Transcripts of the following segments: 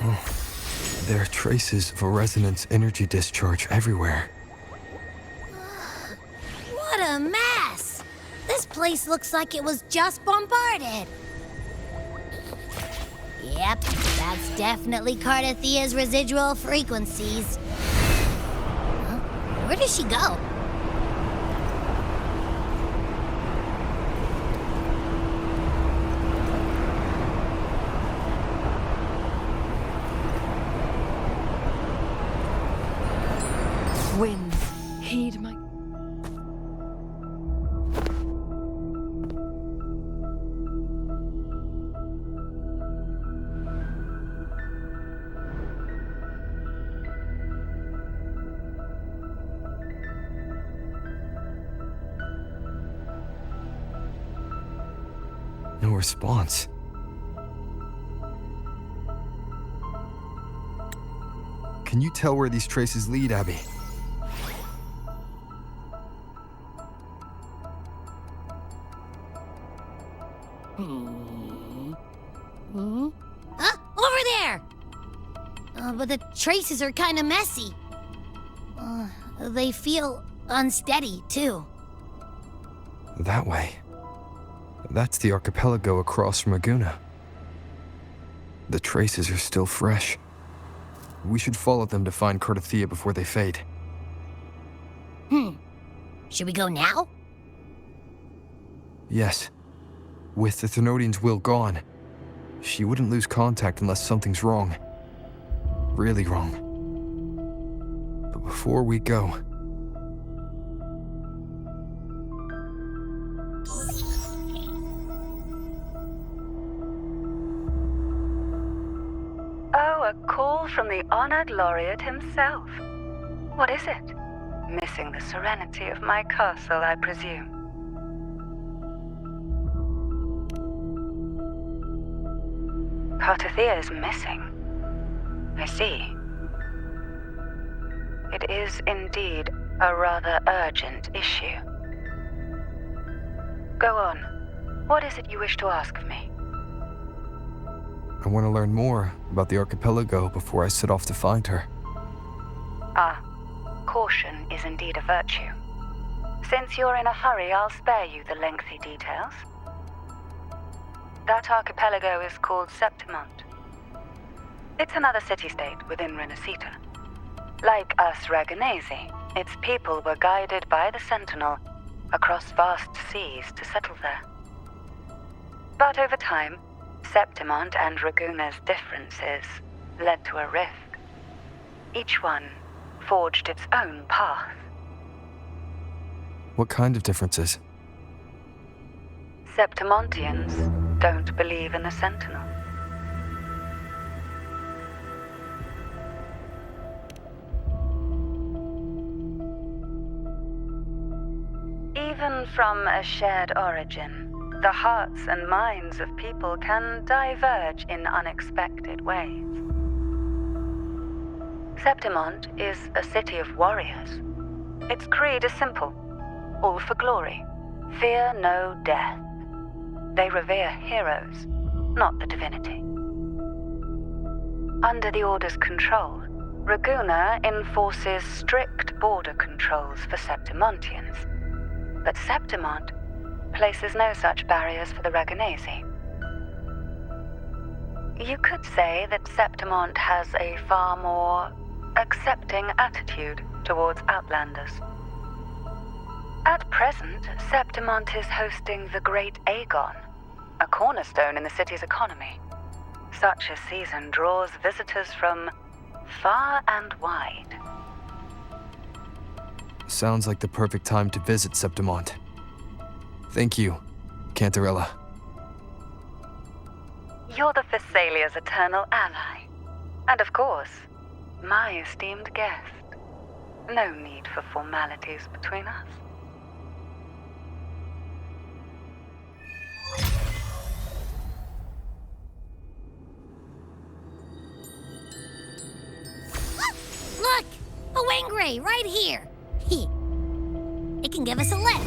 There are traces of a resonance energy discharge everywhere. What a mess! This place looks like it was just bombarded. Yep, that's definitely Cardathia's residual frequencies. Huh? Where did she go? Winds, heed my... No response. Can you tell where these traces lead, Abby? Huh? Over there! But the traces are kind of messy. They feel unsteady, too. That way. That's the archipelago across from Aguna. The traces are still fresh. We should follow them to find Cardathia before they fade. Should we go now? Yes. With the Thenodian's will gone, she wouldn't lose contact unless something's wrong. Really wrong. But before we go... Oh, a call from the honored laureate himself. What is it? Missing the serenity of my castle, I presume. Cardathia is missing. I see. It is indeed a rather urgent issue. Go on. What is it you wish to ask of me? I want to learn more about the archipelago before I set off to find her. Ah, caution is indeed a virtue. Since you're in a hurry, I'll spare you the lengthy details. That archipelago is called Septimont. It's another city-state within Renacita. Like us Raganesi, its people were guided by the Sentinel across vast seas to settle there. But over time, Septimont and Raguna's differences led to a rift. Each one forged its own path. What kind of differences? Septimontians don't believe in the Sentinel. Even from a shared origin, the hearts and minds of people can diverge in unexpected ways. Septimont is a city of warriors. Its creed is simple: all for glory, fear no death. They revere heroes, not the divinity. Under the Order's control, Raguna enforces strict border controls for Septimontians, but Septimont places no such barriers for the Raganesi. You could say that Septimont has a far more accepting attitude towards outlanders. At present, Septimont is hosting the Great Aegon, a cornerstone in the city's economy. Such a season draws visitors from far and wide. Sounds like the perfect time to visit Septimont. Thank you, Cantarella. You're the Thessalia's eternal ally. And of course, my esteemed guest. No need for formalities between us. Look! A wingray right here! It can give us a lift.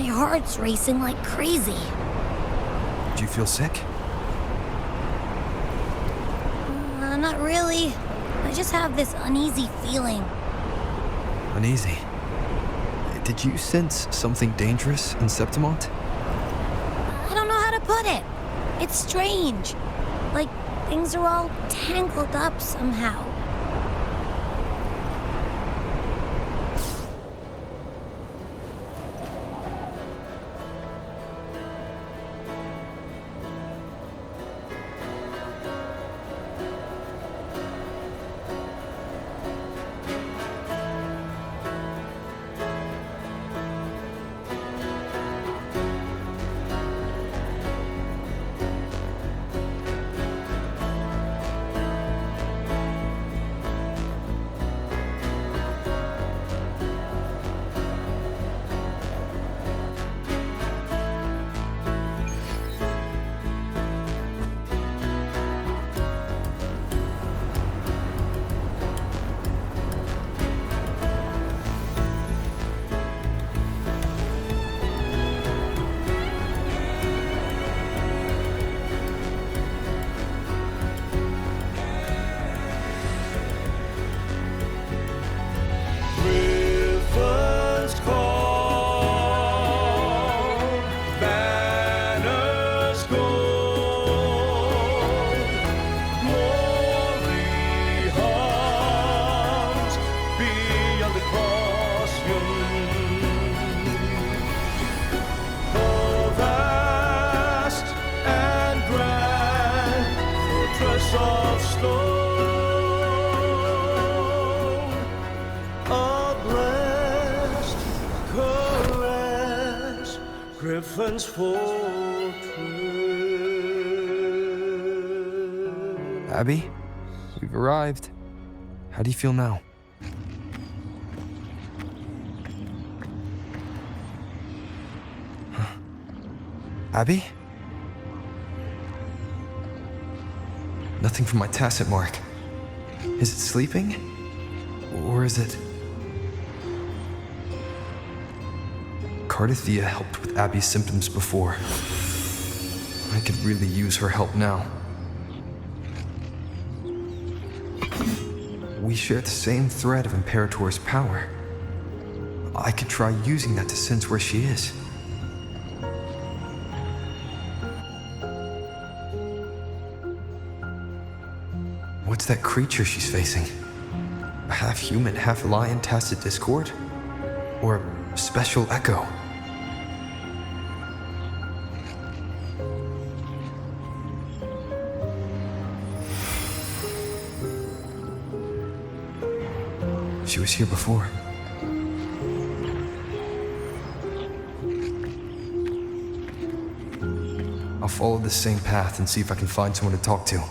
my heart's racing like crazy. Do you feel sick? Not really. I just have this uneasy feeling. Uneasy. Did you sense something dangerous in Septimont? I don't know how to put it. It's strange. Like things are all tangled up somehow. Of stone, a blessed caress, Griffin's fortress. Abby, we've arrived. How do you feel now? Huh. Abby? Nothing from my tacit mark. Is it sleeping? Or is it... Cardathia helped with Abby's symptoms before. I could really use her help now. We share the same thread of Imperator's power. I could try using that to sense where she is. What's that creature she's facing? A half-human, half-lion tacit discord? Or special echo? She was here before. I'll follow the same path and see if I can find someone to talk to.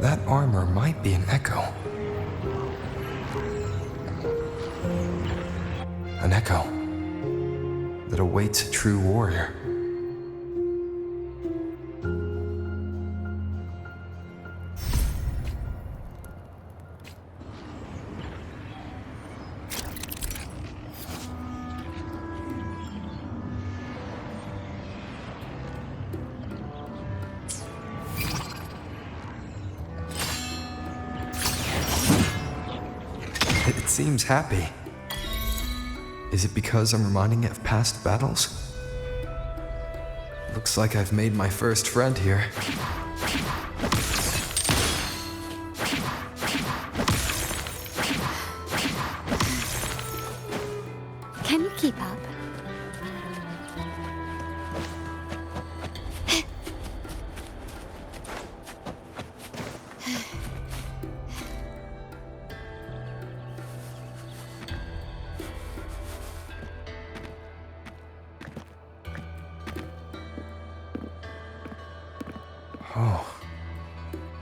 That armor might be an echo. An echo that awaits a true warrior. It seems happy. Is it because I'm reminding it of past battles? Looks like I've made my first friend here. Oh.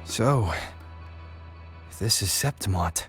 So, this is Septimont.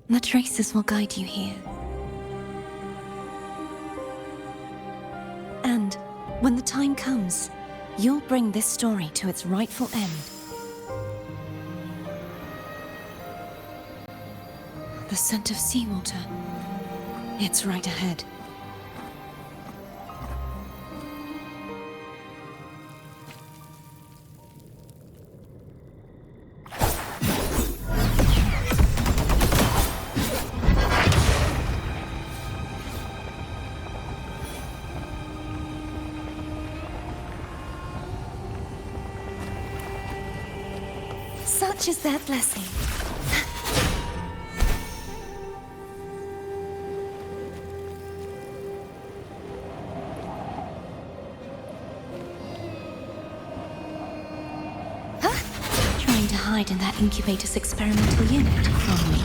The traces will guide you here. And when the time comes, you'll bring this story to its rightful end. The scent of seawater. It's right ahead. Such is their blessing. Trying to hide in that incubator's experimental unit from me?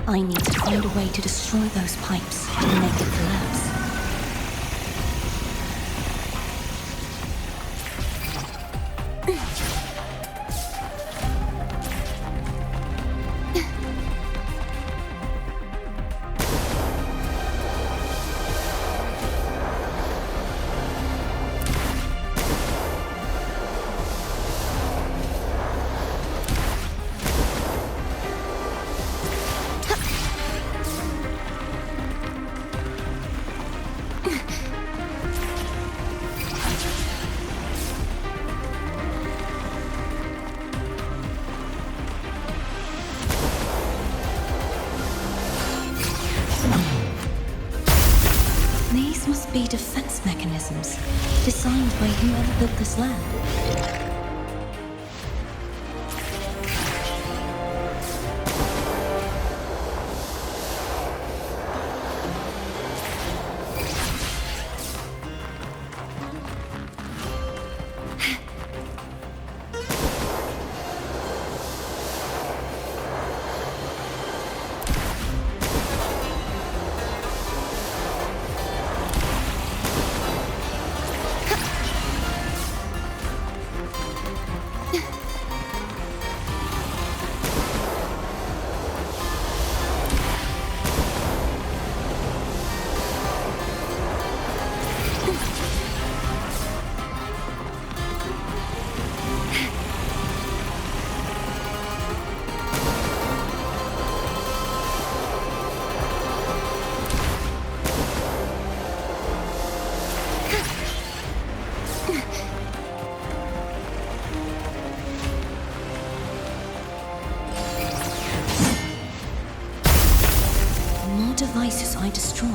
I need to find a way to destroy those pipes to make it collapse. These must be defense mechanisms designed by whoever built this lab. Devices I destroy,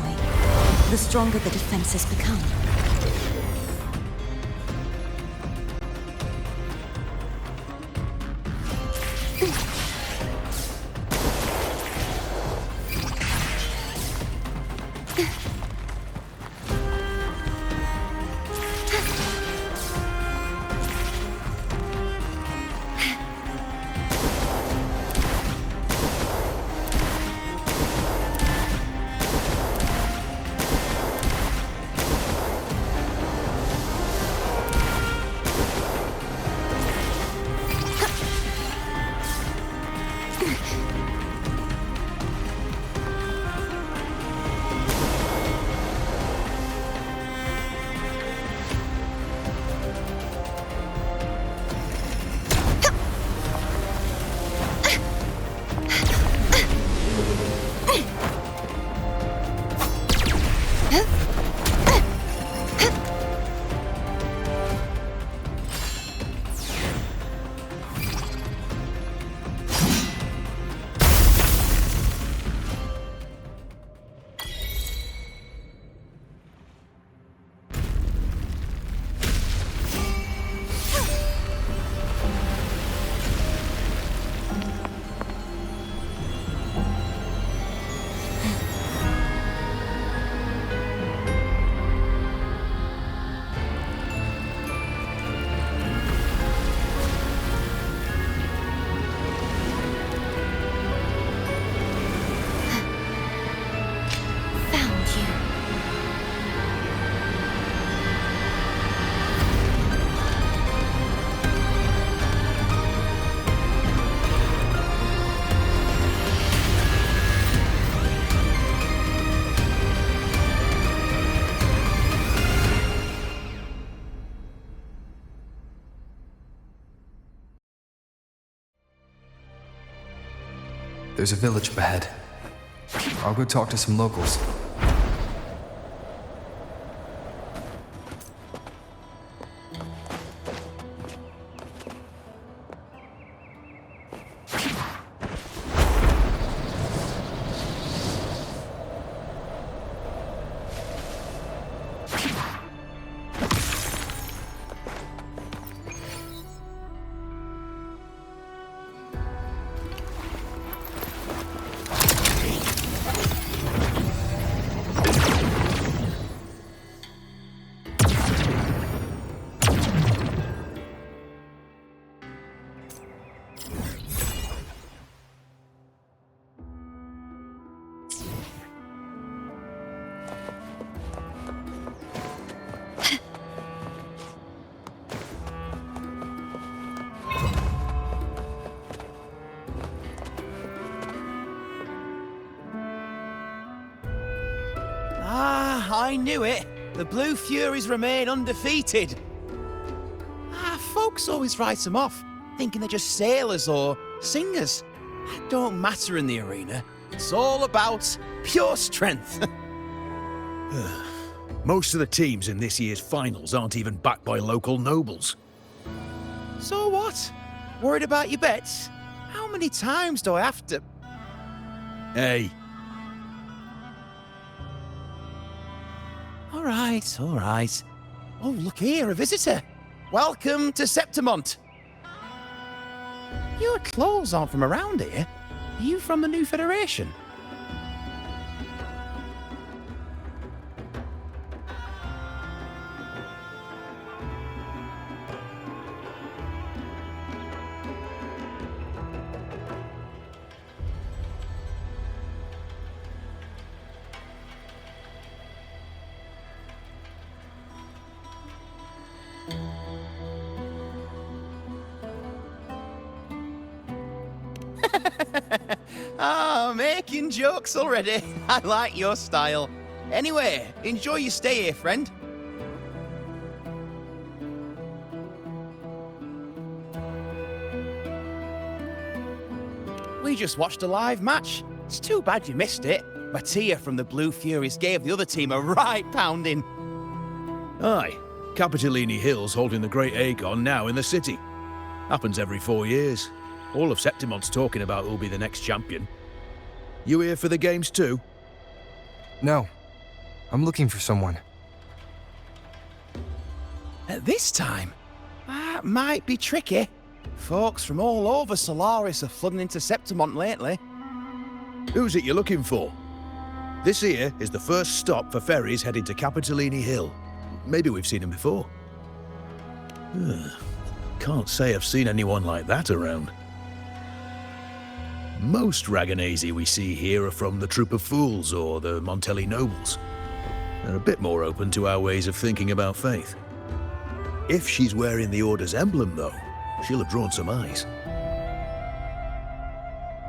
the stronger the defenses become. There's a village up ahead. I'll go talk to some locals. I knew it. The Blue Furies remain undefeated. Folks always write them off, thinking they're just sailors or singers. That don't matter in the arena. It's all about pure strength. Most of the teams in this year's finals aren't even backed by local nobles. So what? Worried about your bets? How many times do I have to... Hey, All right. Oh, look here, a visitor. Welcome to Septimont. Your clothes aren't from around here. Are you from the new Federation? Making jokes already. I like your style. Anyway, enjoy your stay here, friend. We just watched a live match. It's too bad you missed it. Mattia from the Blue Furies gave the other team a right pounding. aye. Capitolini Hill's holding the Great Aegon now in the city. Happens every 4 years. All of Septimont's talking about who'll be the next champion. You here for the games too? No. I'm looking for someone. At this time, that might be tricky. Folks from all over Solaris are flooding into Septimont lately. Who's it you're looking for? This here is the first stop for ferries heading to Capitolini Hill. Maybe we've seen him before. Can't say I've seen anyone like that around. Most Raganesi we see here are from the Troop of Fools or the Montelli Nobles. They're a bit more open to our ways of thinking about faith. If she's wearing the Order's emblem, though, she'll have drawn some eyes.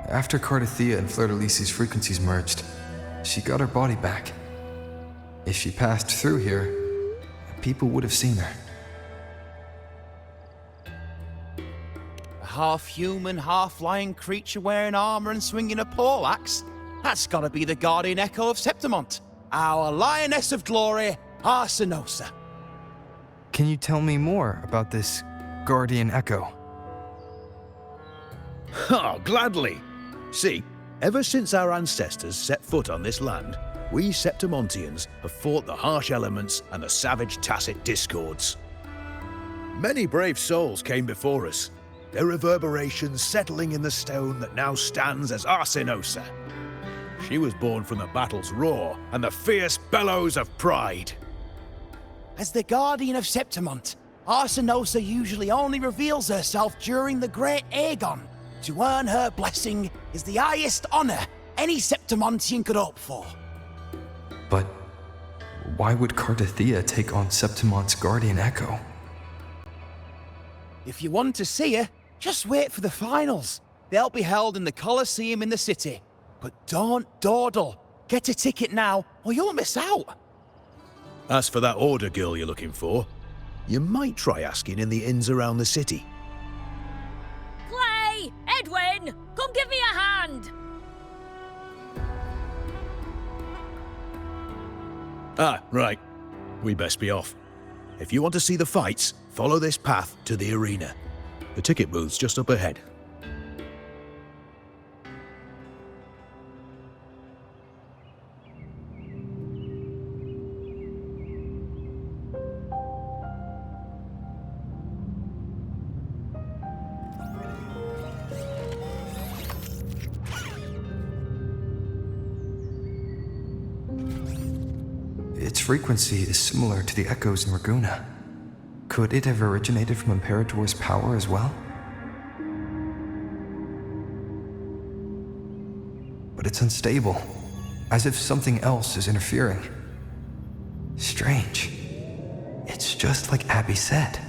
After Cardathia and Fleur-de-Lis's frequencies merged, she got her body back. If she passed through here, people would have seen her. A half-human, half-lion creature wearing armor and swinging a poleaxe? That's gotta be the guardian echo of Septimont. Our lioness of glory, Arsinosa. Can you tell me more about this guardian echo? Oh, gladly! See, ever since our ancestors set foot on this land, we Septimontians have fought the harsh elements and the savage Tacit discords. Many brave souls came before us, their reverberations settling in the stone that now stands as Arsinosa. She was born from the battle's roar and the fierce bellows of pride. As the guardian of Septimont, Arsinosa usually only reveals herself during the Great Aegon. To earn her blessing is the highest honor any Septimontian could hope for. But why would Cardathia take on Septimont's guardian echo? If you want to see her, just wait for the finals. They'll be held in the Colosseum in the city. But don't dawdle. Get a ticket now, or you'll miss out. As for that Order girl you're looking for, you might try asking in the inns around the city. Clay! Edwin! Come give me a hand! Ah, right. We best be off. If you want to see the fights, follow this path to the arena. The ticket booth's just up ahead. Its frequency is similar to the echoes in Raguna. Could it have originated from Imperator's power as well? But it's unstable, as if something else is interfering. Strange. It's just like Abby said.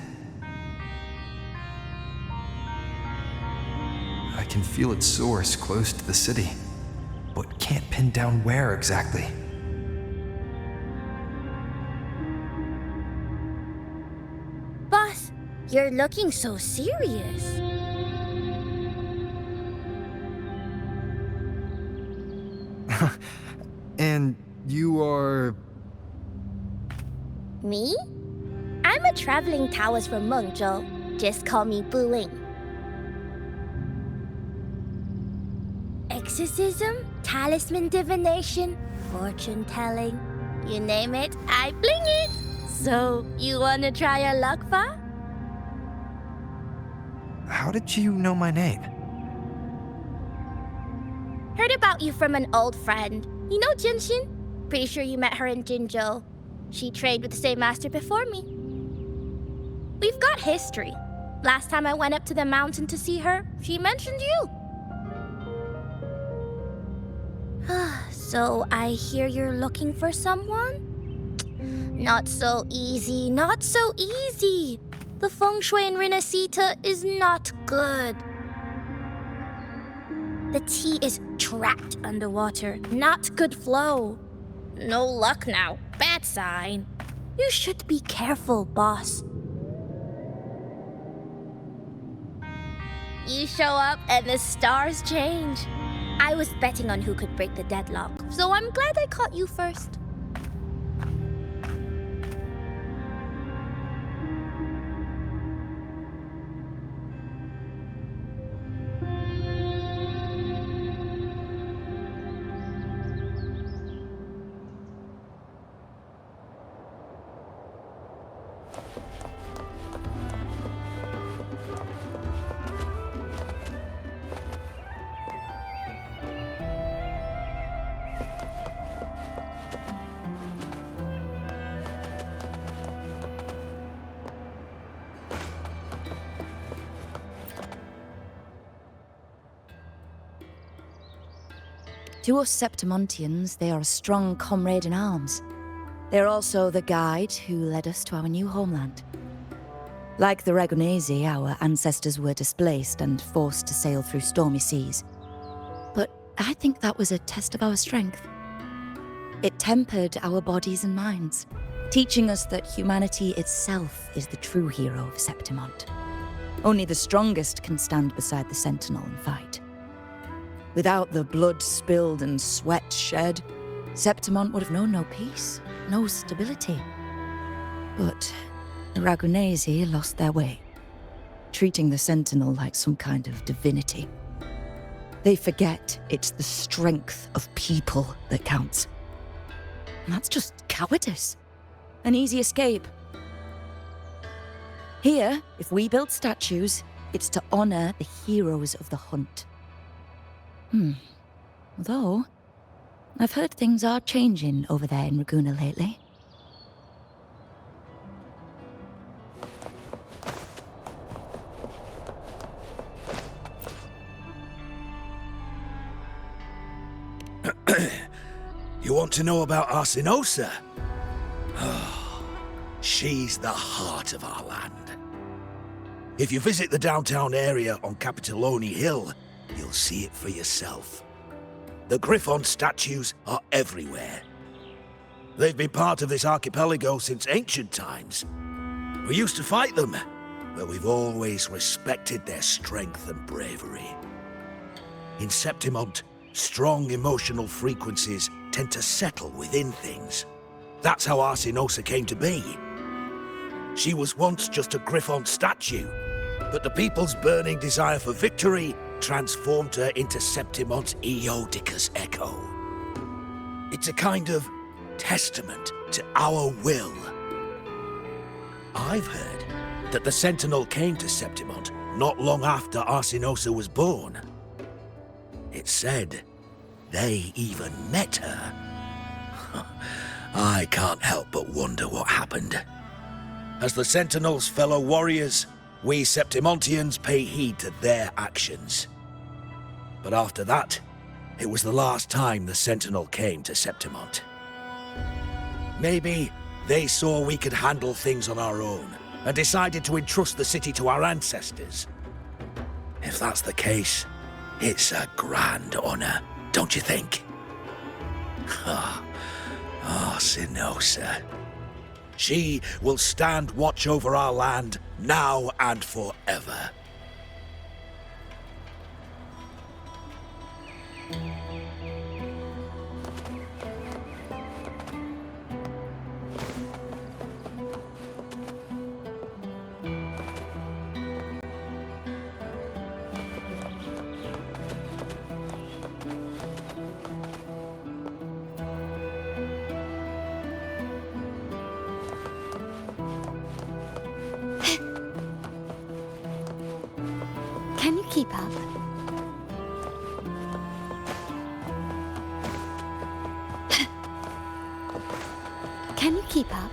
I can feel its source close to the city, but can't pin down where exactly. Boss, you're looking so serious. And you are... Me? I'm a traveling Taoist from Mengzhou. Just call me Buling. Exorcism, talisman divination, fortune telling. You name it, I bling it. So, you wanna try your luck, Fa? How did you know my name? Heard about you from an old friend. You know Jinshin? Pretty sure you met her in Jinzhou. She trained with the same master before me. We've got history. Last time I went up to the mountain to see her, she mentioned you. So I hear you're looking for someone? Not so easy, not so easy. The feng shui in Renacita is not good. The tea is trapped underwater, not good flow. No luck now, bad sign. You should be careful, boss. You show up and the stars change. I was betting on who could break the deadlock, so I'm glad I caught you first. To us Septimontians, they are a strong comrade in arms. They're also the guide who led us to our new homeland. Like the Ragonese, our ancestors were displaced and forced to sail through stormy seas. But I think that was a test of our strength. It tempered our bodies and minds, teaching us that humanity itself is the true hero of Septimont. Only the strongest can stand beside the Sentinel and fight. Without the blood spilled and sweat shed, Septimont would have known no peace, no stability. But the Ragonese lost their way, treating the Sentinel like some kind of divinity. They forget it's the strength of people that counts. And that's just cowardice. An easy escape. Here, if we build statues, it's to honor the heroes of the hunt. Although, I've heard things are changing over there in Raguna lately. You want to know about Arsinosa? She's the heart of our land. If you visit the downtown area on Capitoloni Hill, you'll see it for yourself. The Griffon statues are everywhere. They've been part of this archipelago since ancient times. We used to fight them, but we've always respected their strength and bravery. In Septimont, strong emotional frequencies tend to settle within things. That's how Arsinosa came to be. She was once just a Griffon statue, but the people's burning desire for victory transformed her into Septimont's Eodicus echo. It's a kind of testament to our will. I've heard that the Sentinel came to Septimont not long after Arsinosa was born. It's said they even met her. I can't help but wonder what happened. As the Sentinel's fellow warriors, we Septimontians pay heed to their actions. But after that, it was the last time the Sentinel came to Septimont. Maybe they saw we could handle things on our own and decided to entrust the city to our ancestors. If that's the case, it's a grand honor, don't you think? Arsinosa. She will stand watch over our land now and forever. Can you keep up? Can you keep up?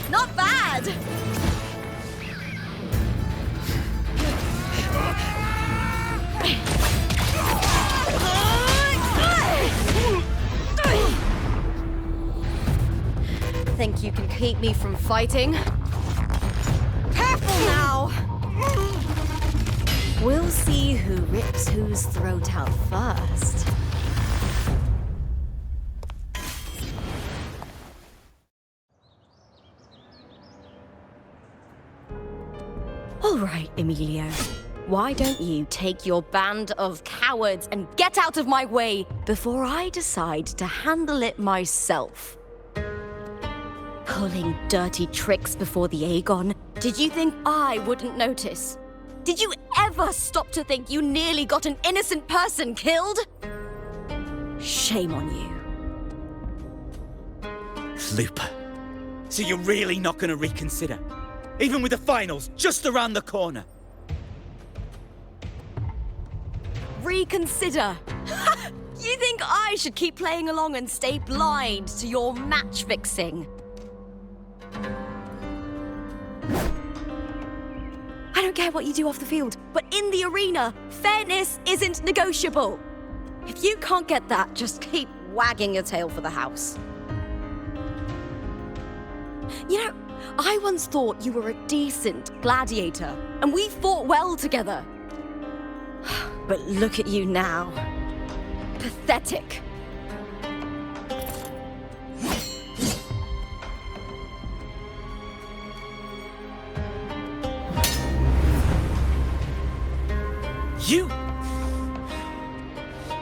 Not bad! Think you can keep me from fighting? Careful now! We'll see who rips whose throat out first. All right, Emilio. Why don't you take your band of cowards and get out of my way before I decide to handle it myself? Pulling dirty tricks before the Aegon. Did you think I wouldn't notice? Did you ever stop to think you nearly got an innocent person killed? Shame on you. Lupa. So you're really not going to reconsider? Even with the finals just around the corner? Reconsider? You think I should keep playing along and stay blind to your match fixing? I don't care what you do off the field, but in the arena, fairness isn't negotiable. If you can't get that, just keep wagging your tail for the house. You know, I once thought you were a decent gladiator, and we fought well together. But look at you now. Pathetic.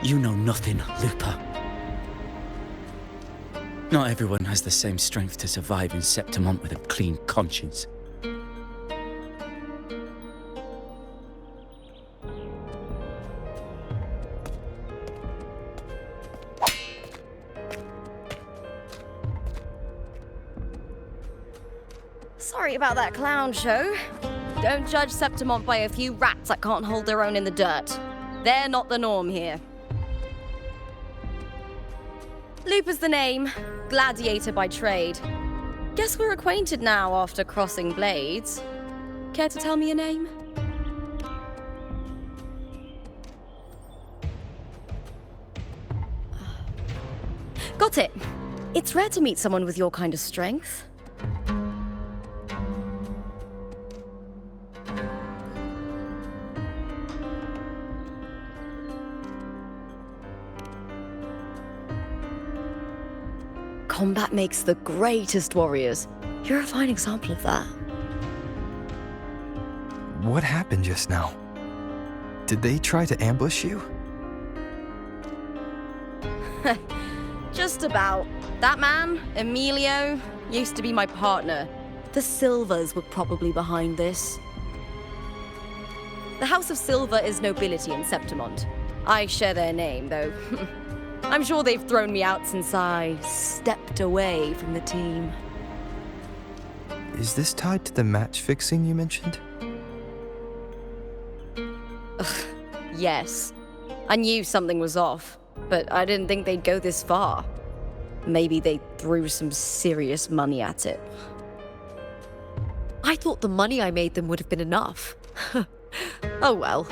You know nothing, Lupa. Not everyone has the same strength to survive in Septimont with a clean conscience. Sorry about that clown show. Don't judge Septimont by a few rats that can't hold their own in the dirt. They're not the norm here. Lupa's the name, gladiator by trade. Guess we're acquainted now after crossing blades. Care to tell me your name? Got it. It's rare to meet someone with your kind of strength. Combat makes the greatest warriors. You're a fine example of that. What happened just now? Did they try to ambush you? Just about. That man, Emilio, used to be my partner. The Silvers were probably behind this. The House of Silver is nobility in Septimont. I share their name, though. I'm sure they've thrown me out since I stepped away from the team. Is this tied to the match fixing you mentioned? Yes. I knew something was off, but I didn't think they'd go this far. Maybe they threw some serious money at it. I thought the money I made them would have been enough. Oh well.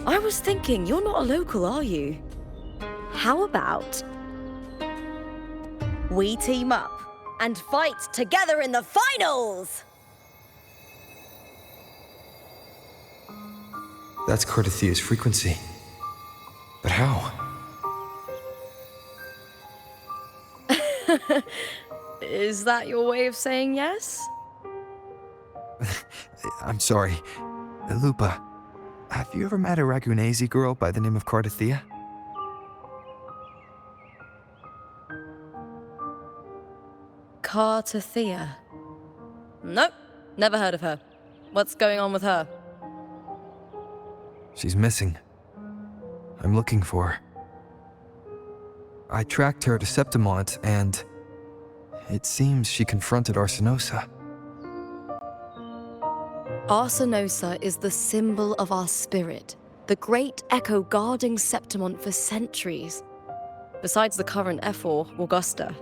I was thinking, you're not a local, are you? How about we team up and fight together in the finals? That's Cardathea's frequency. But how? Is that your way of saying yes? I'm sorry. Lupa, have you ever met a Ragunese girl by the name of Cardathea? Cardathea? Nope, never heard of her. What's going on with her? She's missing. I'm looking for her. I tracked her to Septimont, and it seems she confronted Arsinosa. Arsinosa is the symbol of our spirit, the great echo guarding Septimont for centuries. Besides the current Ephor, Augusta,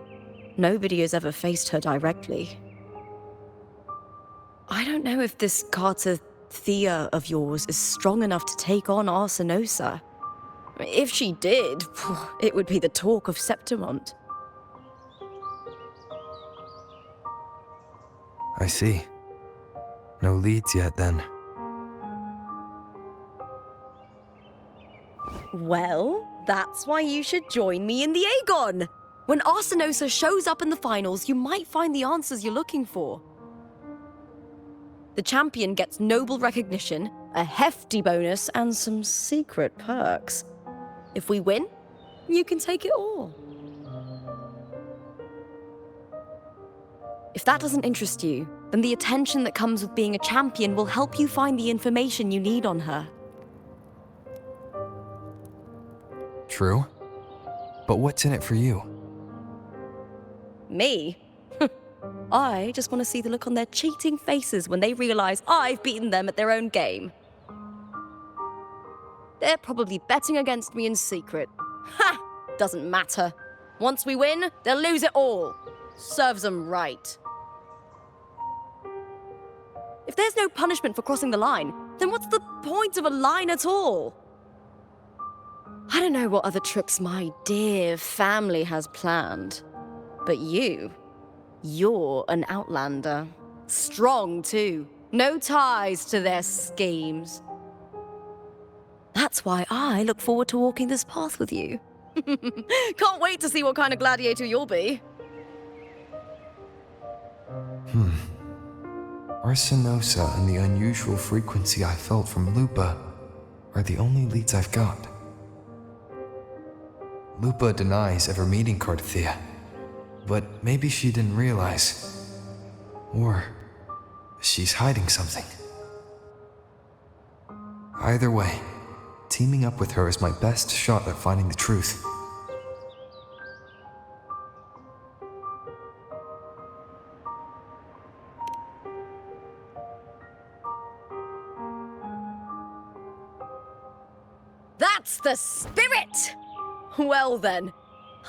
nobody has ever faced her directly. I don't know if this Cardathea of yours is strong enough to take on Arsinosa. If she did, it would be the talk of Septimont. I see. No leads yet, then. Well, that's why you should join me in the Aegon! When Arsinosa shows up in the finals, you might find the answers you're looking for. The champion gets noble recognition, a hefty bonus, and some secret perks. If we win, you can take it all. If that doesn't interest you, then the attention that comes with being a champion will help you find the information you need on her. True. But what's in it for you? Me? I just want to see the look on their cheating faces when they realize I've beaten them at their own game. They're probably betting against me in secret. Ha! Doesn't matter. Once we win, they'll lose it all. Serves them right. If there's no punishment for crossing the line, then what's the point of a line at all? I don't know what other tricks my dear family has planned, but you're an outlander. Strong, too. No ties to their schemes. That's why I look forward to walking this path with you. Can't wait to see what kind of gladiator you'll be. Arsinosa and the unusual frequency I felt from Lupa are the only leads I've got. Lupa denies ever meeting Cardathea, but maybe she didn't realize. Or she's hiding something. Either way, teaming up with her is my best shot at finding the truth. That's the spirit! Well then,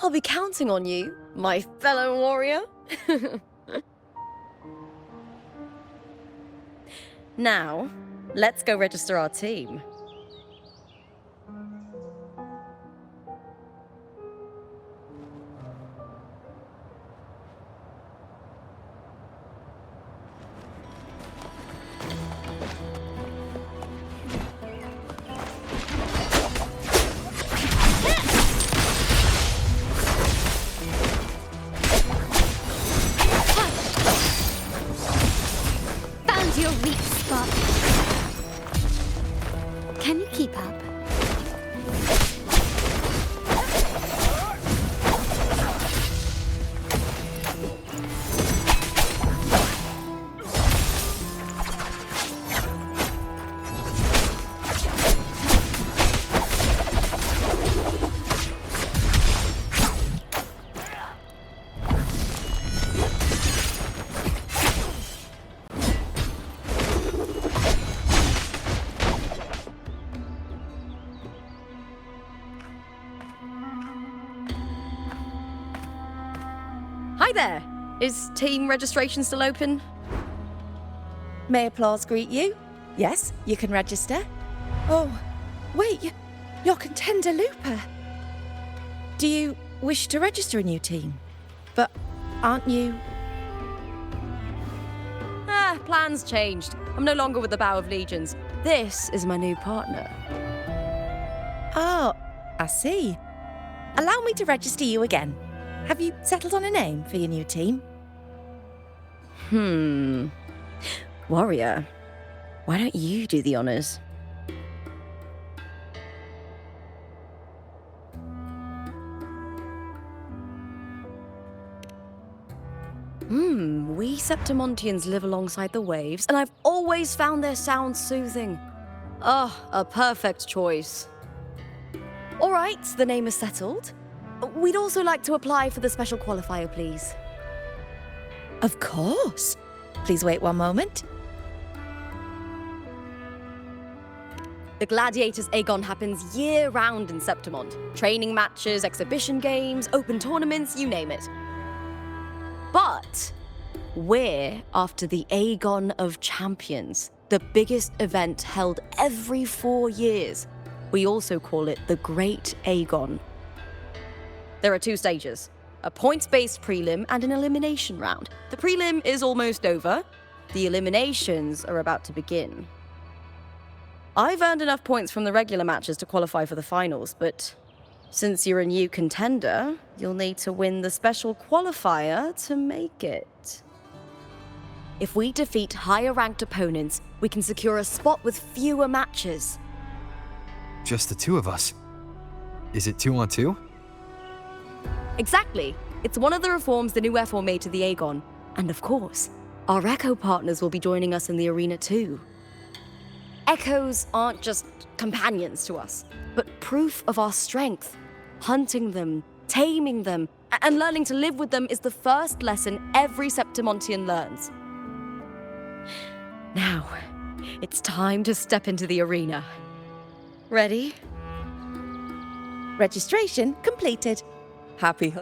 I'll be counting on you, my fellow warrior. Now, let's go register our team. Found your weak spot. Can you keep up? Hi there! Is team registration still open? May applause greet you? Yes, you can register. Oh, wait, you're Contender Looper. Do you wish to register a new team? But aren't you... Plans changed. I'm no longer with the Bow of Legions. This is my new partner. Oh, I see. Allow me to register you again. Have you settled on a name for your new team? Warrior, why don't you do the honors? We Septimontians live alongside the waves, and I've always found their sound soothing. A perfect choice. All right, the name is settled. We'd also like to apply for the special qualifier, please. Of course. Please wait one moment. The Gladiators Aegon happens year-round in Septimont. Training matches, exhibition games, open tournaments, you name it. But we're after the Aegon of Champions, the biggest event held every 4 years. We also call it the Great Aegon. There are 2 stages, a points-based prelim and an elimination round. The prelim is almost over. The eliminations are about to begin. I've earned enough points from the regular matches to qualify for the finals, but since you're a new contender, you'll need to win the special qualifier to make it. If we defeat higher-ranked opponents, we can secure a spot with fewer matches. Just the 2 of us. Is it 2 on 2? Exactly. It's one of the reforms the new FO made to the Aegon. And of course, our Echo partners will be joining us in the arena too. Echoes aren't just companions to us, but proof of our strength. Hunting them, taming them, and learning to live with them is the first lesson every Septimontian learns. Now, it's time to step into the arena. Ready? Registration completed. Happy.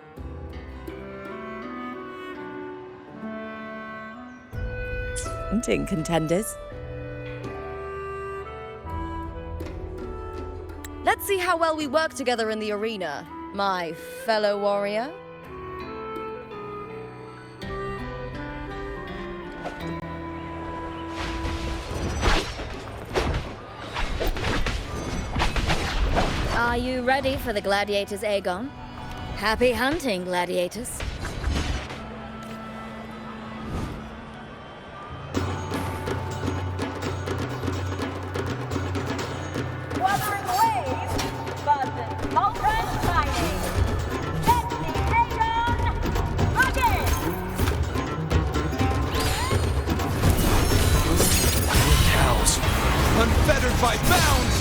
Hunting contenders. Let's see how well we work together in the arena, my fellow warrior. Are you ready for the Gladiators Aegon? Happy hunting, Gladiators. Wuthering waves, but Ultron shining. Let the Aegon begin! Cows, unfettered by bounds!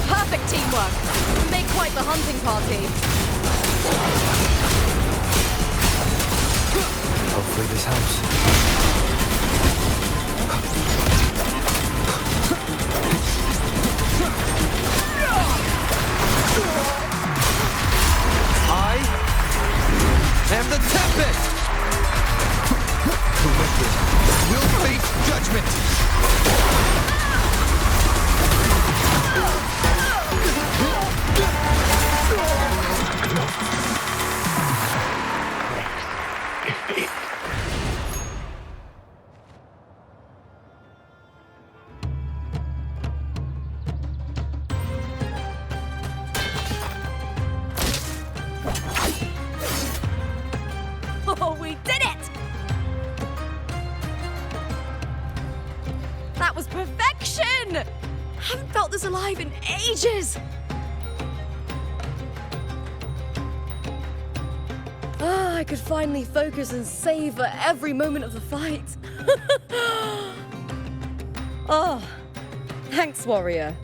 Perfect teamwork. We make quite the hunting party. Hopefully this helps. am the Tempest! The wicked will face judgment! Oh, we did it! That was perfection! Haven't felt this alive in ages! Ah, I could finally focus and savor every moment of the fight. Oh, thanks, warrior.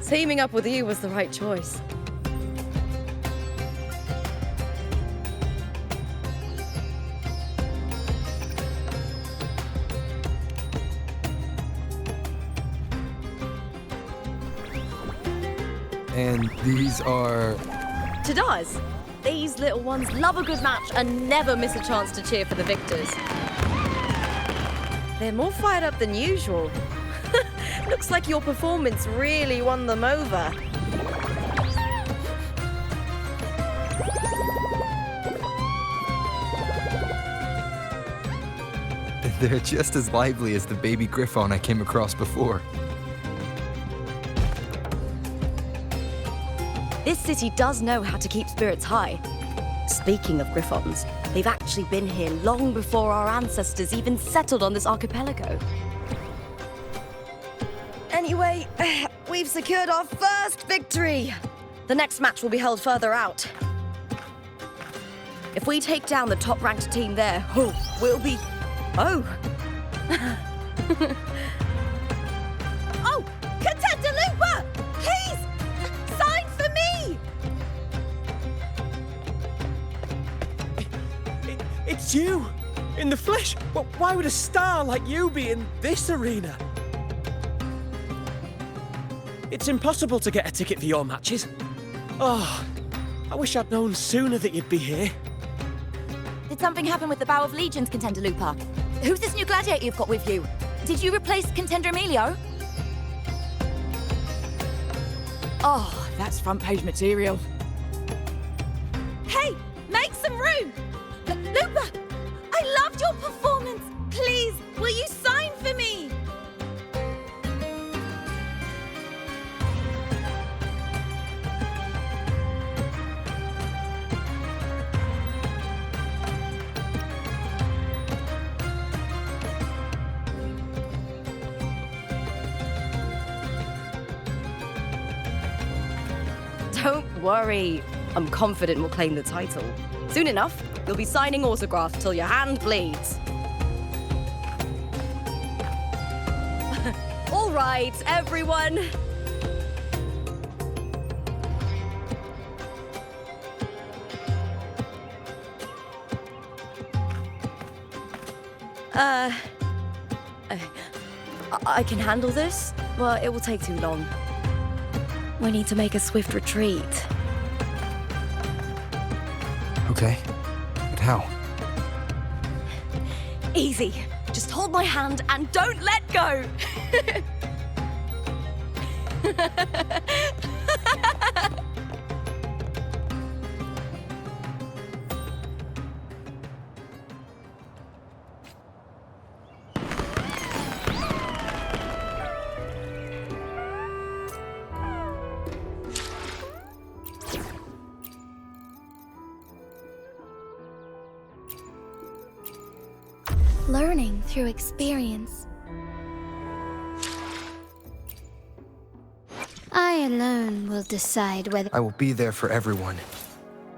Teaming up with you was the right choice. And these are... Tadars, these little ones love a good match and never miss a chance to cheer for the victors. They're more fired up than usual. Looks like your performance really won them over. They're just as lively as the baby Griffon I came across before. This city does know how to keep spirits high. Speaking of Griffons, they've actually been here long before our ancestors even settled on this archipelago. Anyway, we've secured our first victory. The next match will be held further out. If we take down the top-ranked team there, we'll be... Oh! Oh! Contender Looper! Please! Sign for me! It's you! In the flesh! Well, why would a star like you be in this arena? It's impossible to get a ticket for your matches. Oh, I wish I'd known sooner that you'd be here. Did something happen with the Bow of Legions, Contender Lupa? Who's this new gladiator you've got with you? Did you replace Contender Emilio? Oh, that's front page material. Hey, make some room! Lupa, I loved your performance. Please, will you sign for me? Don't worry. I'm confident we'll claim the title. Soon enough, you'll be signing autographs till your hand bleeds. All right, everyone. I can handle this, but it will take too long. We need to make a swift retreat. Okay, but how? Easy. Just hold my hand and don't let go. Learning through experience. I alone will decide whether... I will be there for everyone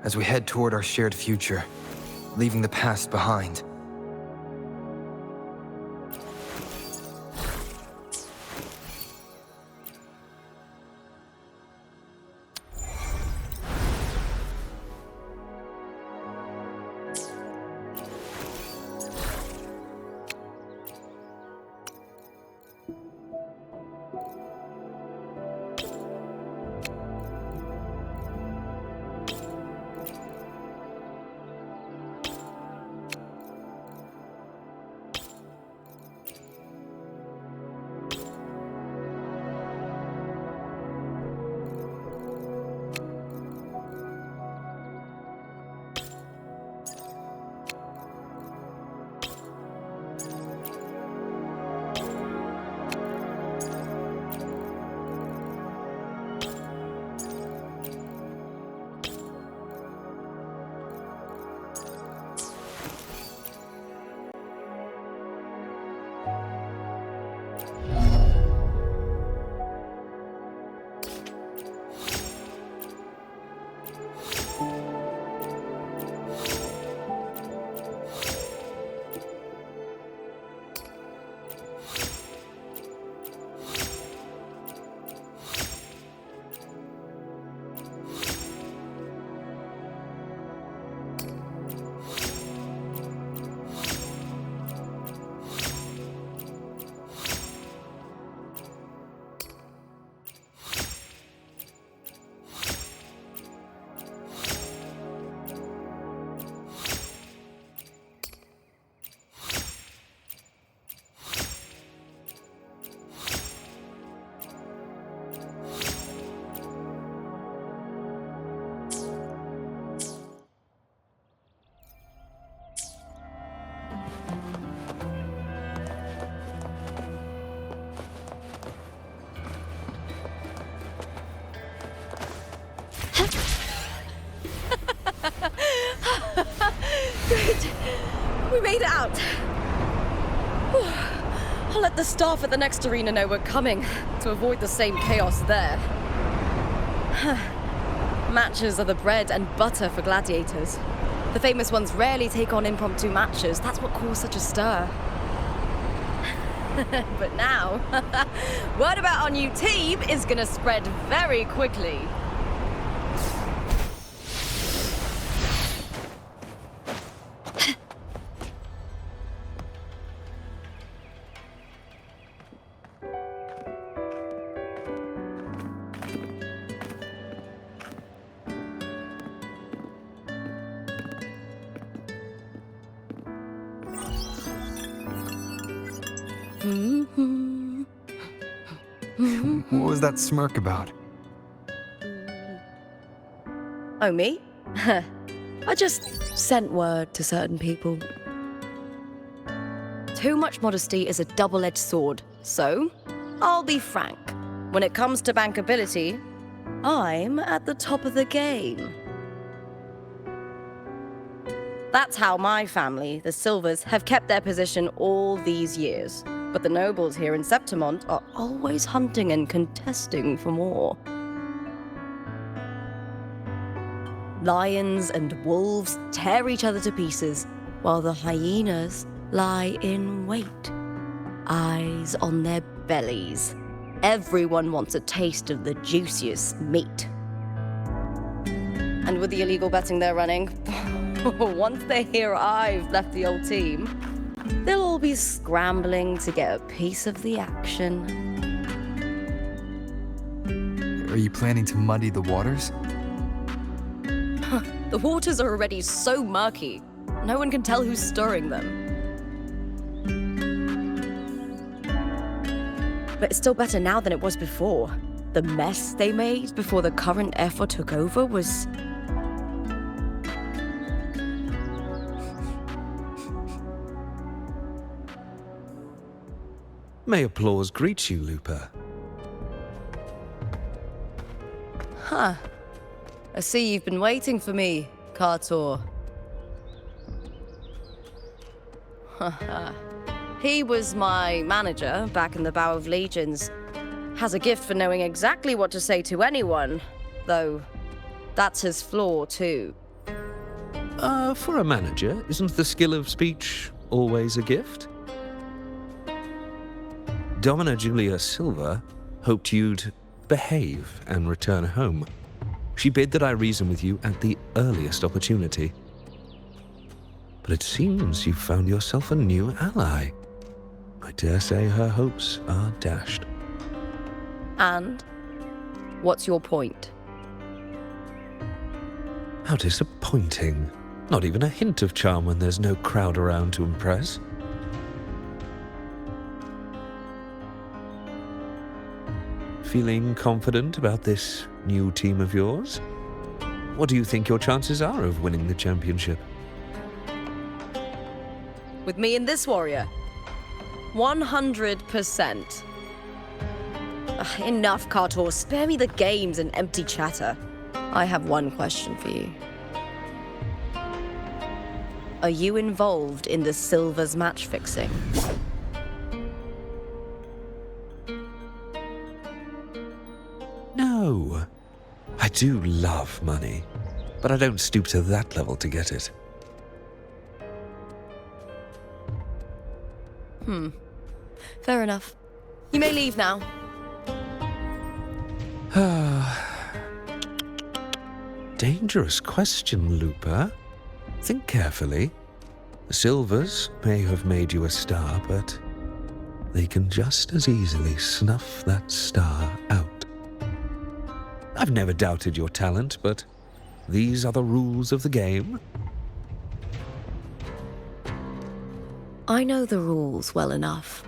as we head toward our shared future, leaving the past behind. Good. We made it out. Whew. I'll let the staff at the next arena know we're coming to avoid the same chaos there. Matches are the bread and butter for gladiators. The famous ones rarely take on impromptu matches. That's what caused such a stir. But now, word about our new team is gonna spread very quickly. What was that smirk about? Oh, me? I just sent word to certain people. Too much modesty is a double-edged sword, so I'll be frank. When it comes to bankability, I'm at the top of the game. That's how my family, the Silvers, have kept their position all these years. But the nobles here in Septimont are always hunting and contesting for more. Lions and wolves tear each other to pieces, while the hyenas lie in wait, eyes on their bellies. Everyone wants a taste of the juiciest meat. And with the illegal betting they're running, once they hear I've left the old team, they'll all be scrambling to get a piece of the action. Are you planning to muddy the waters? The waters are already so murky, no one can tell who's stirring them. But it's still better now than it was before. The mess they made before the current effort took over was... May applause greet you, Lupa. Huh. I see you've been waiting for me, Kartor. He was my manager back in the Bow of Legions. Has a gift for knowing exactly what to say to anyone, though that's his flaw too. For a manager, isn't the skill of speech always a gift? Domina Julia Silva hoped you'd behave and return home. She bid that I reason with you at the earliest opportunity. But it seems you've found yourself a new ally. I dare say her hopes are dashed. And? What's your point? How disappointing. Not even a hint of charm when there's no crowd around to impress. Feeling confident about this new team of yours? What do you think your chances are of winning the championship? With me and this warrior? 100%. Enough, Kartor. Spare me the games and empty chatter. I have one question for you. Are you involved in the Silvers match fixing? No. I do love money, but I don't stoop to that level to get it. Fair enough. You may leave now. Dangerous question, Lupa. Think carefully. The Silvers may have made you a star, but they can just as easily snuff that star out. I've never doubted your talent, but these are the rules of the game. I know the rules well enough.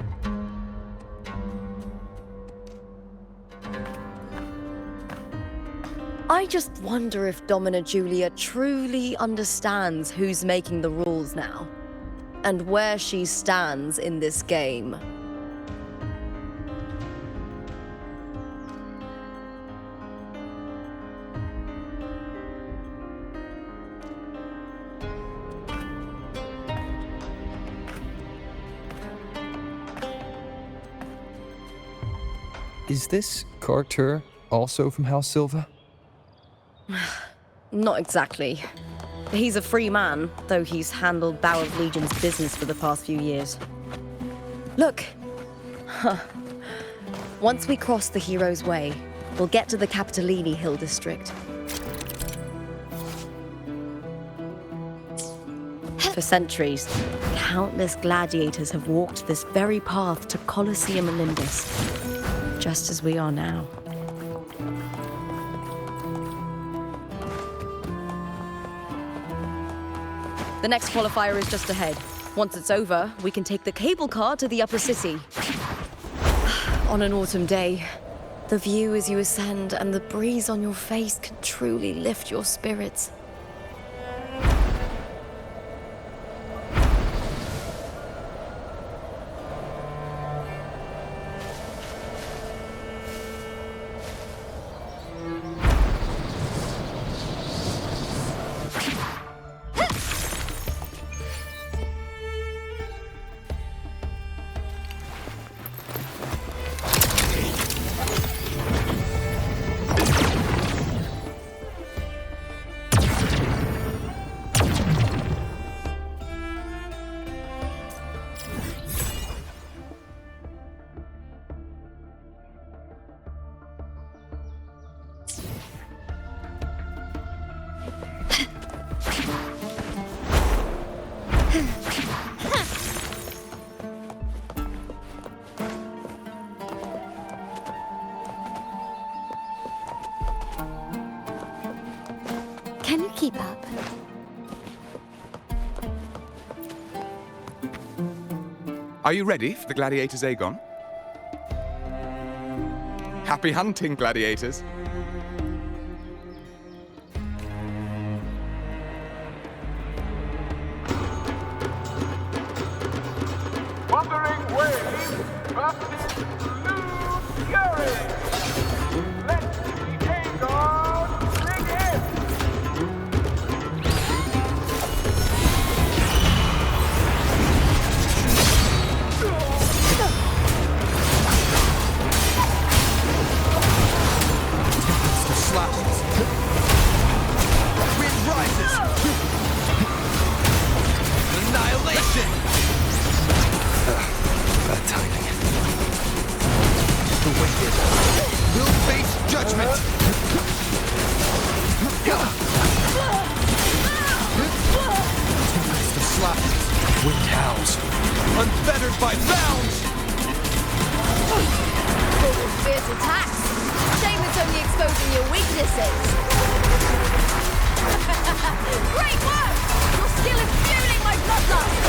I just wonder if Domina Julia truly understands who's making the rules now, and where she stands in this game. Is this Carter also from House Silva? Not exactly. He's a free man, though he's handled Bow of Legion's business for the past few years. Look! Huh. Once we cross the Hero's Way, we'll get to the Capitolini Hill District. For centuries, countless gladiators have walked this very path to Colosseum Olympus, just as we are now. The next qualifier is just ahead. Once it's over, we can take the cable car to the upper city. On an autumn day, the view as you ascend and the breeze on your face can truly lift your spirits. Can you keep up? Are you ready for the Gladiators, Aegon? Happy hunting, gladiators. Wuthering waves versus blue fury. Let's see Aegon bring in. Monster slashes. Wind rises. Annihilation. Bad timing. The wicked will face judgment. Tempest of slashes. Wind howls. Unfettered by bounds. Full of fierce attacks. Shame it's only exposing your weaknesses. Great work! Your skill is fueling my bloodlust.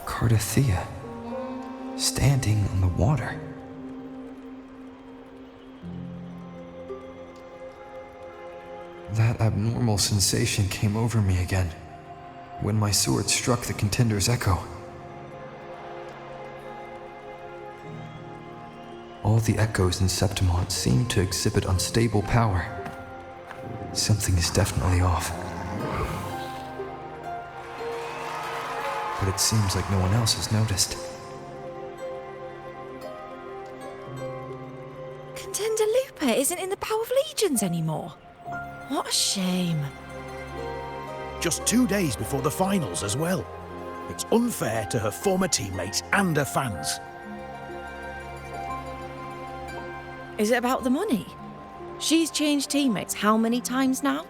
Cardothea, standing on the water. That abnormal sensation came over me again, when my sword struck the contender's echo. All the echoes in Septimont seem to exhibit unstable power. Something is definitely off. But it seems like no one else has noticed. Contender Lupa isn't in the Bow of Legions anymore. What a shame. Just 2 days before the finals as well. It's unfair to her former teammates and her fans. Is it about the money? She's changed teammates how many times now?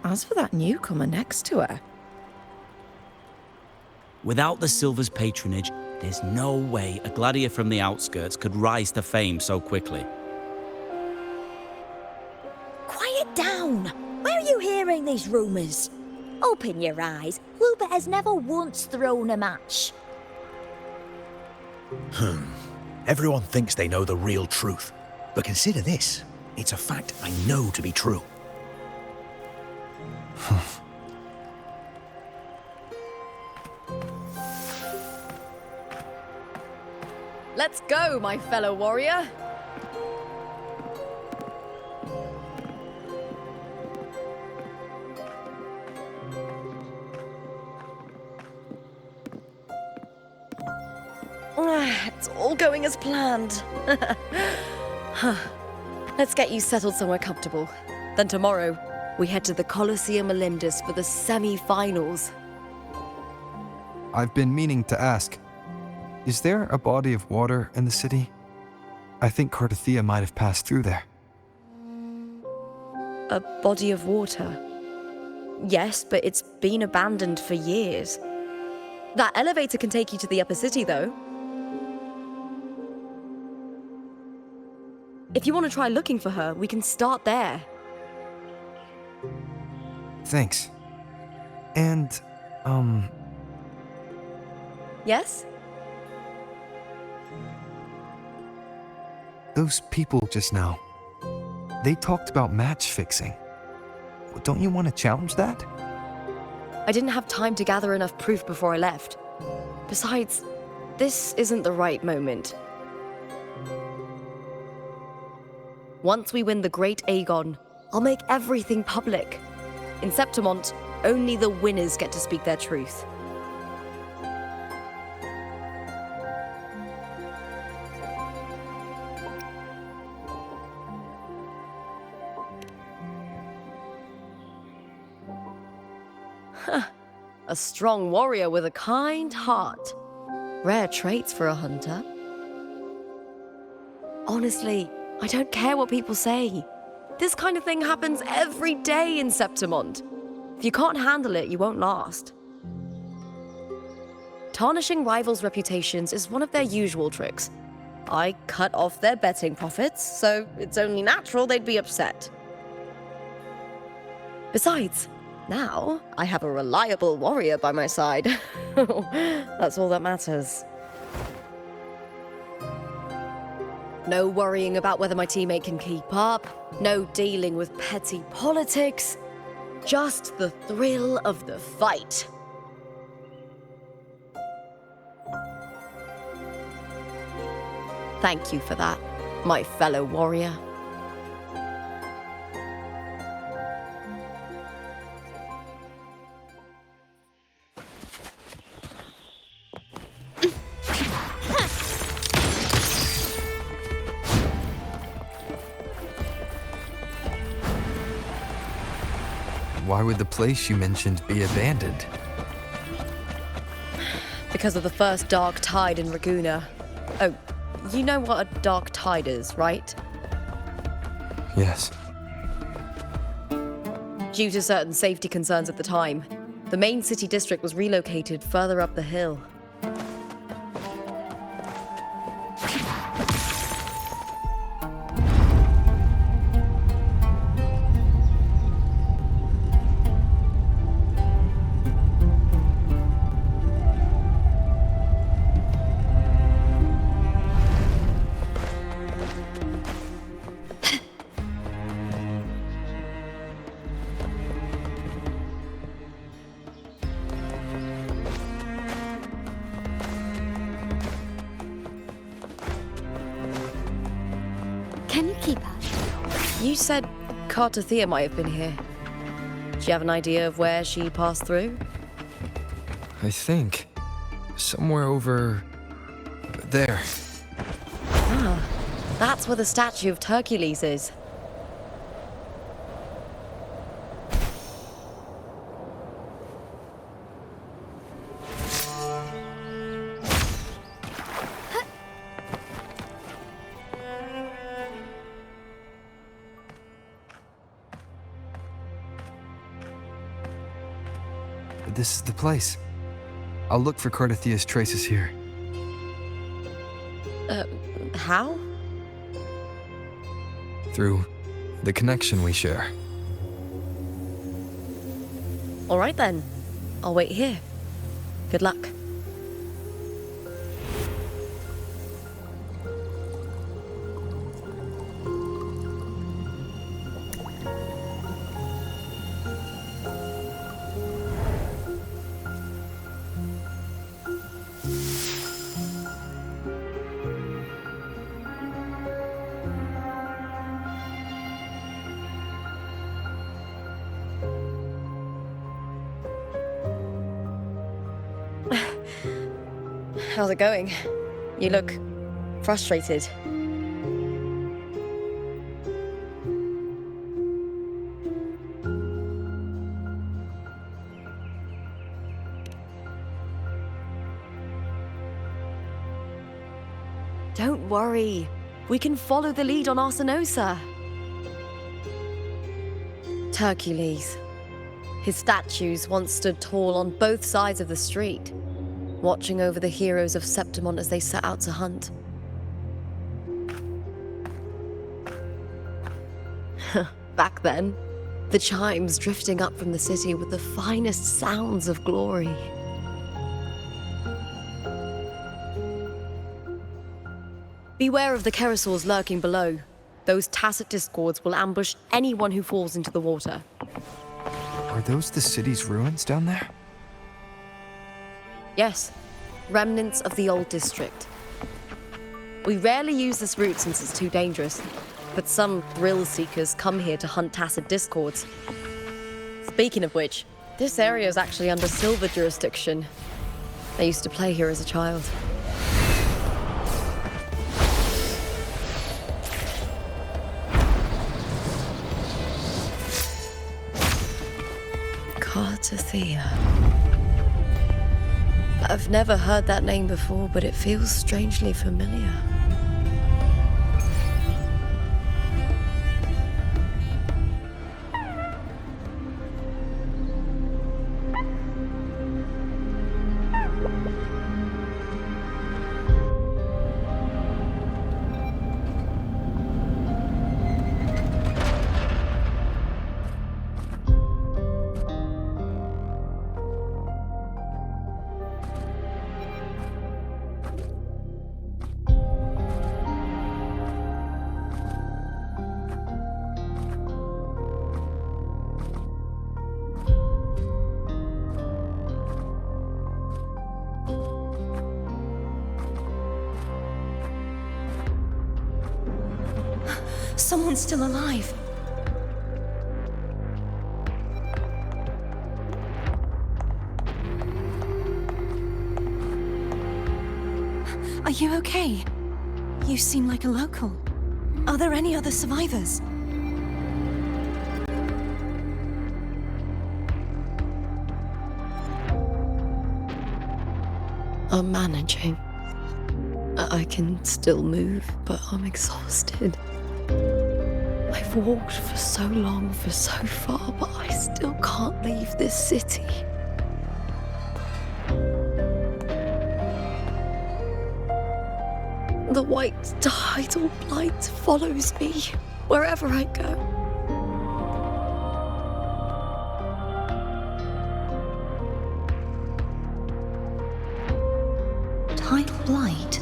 As for that newcomer next to her... Without the Silver's patronage, there's no way a gladiator from the outskirts could rise to fame so quickly. Quiet down! Where are you hearing these rumours? Open your eyes. Lupa has never once thrown a match. Everyone thinks they know the real truth. But consider this. It's a fact I know to be true. Let's go, my fellow warrior. It's all going as planned. Let's get you settled somewhere comfortable. Then tomorrow, we head to the Colosseum Olympus for the semi-finals. I've been meaning to ask, is there a body of water in the city? I think Cardathia might have passed through there. A body of water? Yes, but it's been abandoned for years. That elevator can take you to the upper city, though. If you want to try looking for her, we can start there. Thanks. And, Yes? those people just now, they talked about match fixing. Don't you want to challenge that? I didn't have time to gather enough proof before I left. Besides, this isn't the right moment. Once we win the Great Aegon, I'll make everything public. In Septimont, only the winners get to speak their truth. A strong warrior with a kind heart. Rare traits for a hunter. Honestly, I don't care what people say. This kind of thing happens every day in Septimont. If you can't handle it, you won't last. Tarnishing rivals' reputations is one of their usual tricks. I cut off their betting profits, so it's only natural they'd be upset. Besides, now I have a reliable warrior by my side. That's all that matters. No worrying about whether my teammate can keep up, no dealing with petty politics, just the thrill of the fight. Thank you for that, my fellow warrior. Why would the place you mentioned be abandoned? Because of the first dark tide in Raguna. Oh, you know what a dark tide is, right? Yes. Due to certain safety concerns at the time, the main city district was relocated further up the hill. Can you keep her? You said Cardathia might have been here. Do you have an idea of where she passed through? I think. Somewhere over there. Ah, that's where the statue of Hercules is. This is the place. I'll look for Cardathia's traces here. How? Through the connection we share. All right then. I'll wait here. Good luck. How's it going? You look frustrated. Don't worry. We can follow the lead on Arsenosa. Hercules. His statues once stood tall on both sides of the street, watching over the heroes of Septimont as they set out to hunt. Back then, the chimes drifting up from the city with the finest sounds of glory. Beware of the Kerosaurs lurking below. Those tacit discords will ambush anyone who falls into the water. Are those the city's ruins down there? Yes, remnants of the old district. We rarely use this route since it's too dangerous, but some thrill seekers come here to hunt tacit discords. Speaking of which, this area is actually under Silver jurisdiction. I used to play here as a child. Cartothea. I've never heard that name before, but it feels strangely familiar. Someone's still alive. Are you okay? You seem like a local. Are there any other survivors? I'm managing. I can still move, but I'm exhausted. I've walked for so long, for so far, but I still can't leave this city. The white tidal blight follows me wherever I go. Tidal blight?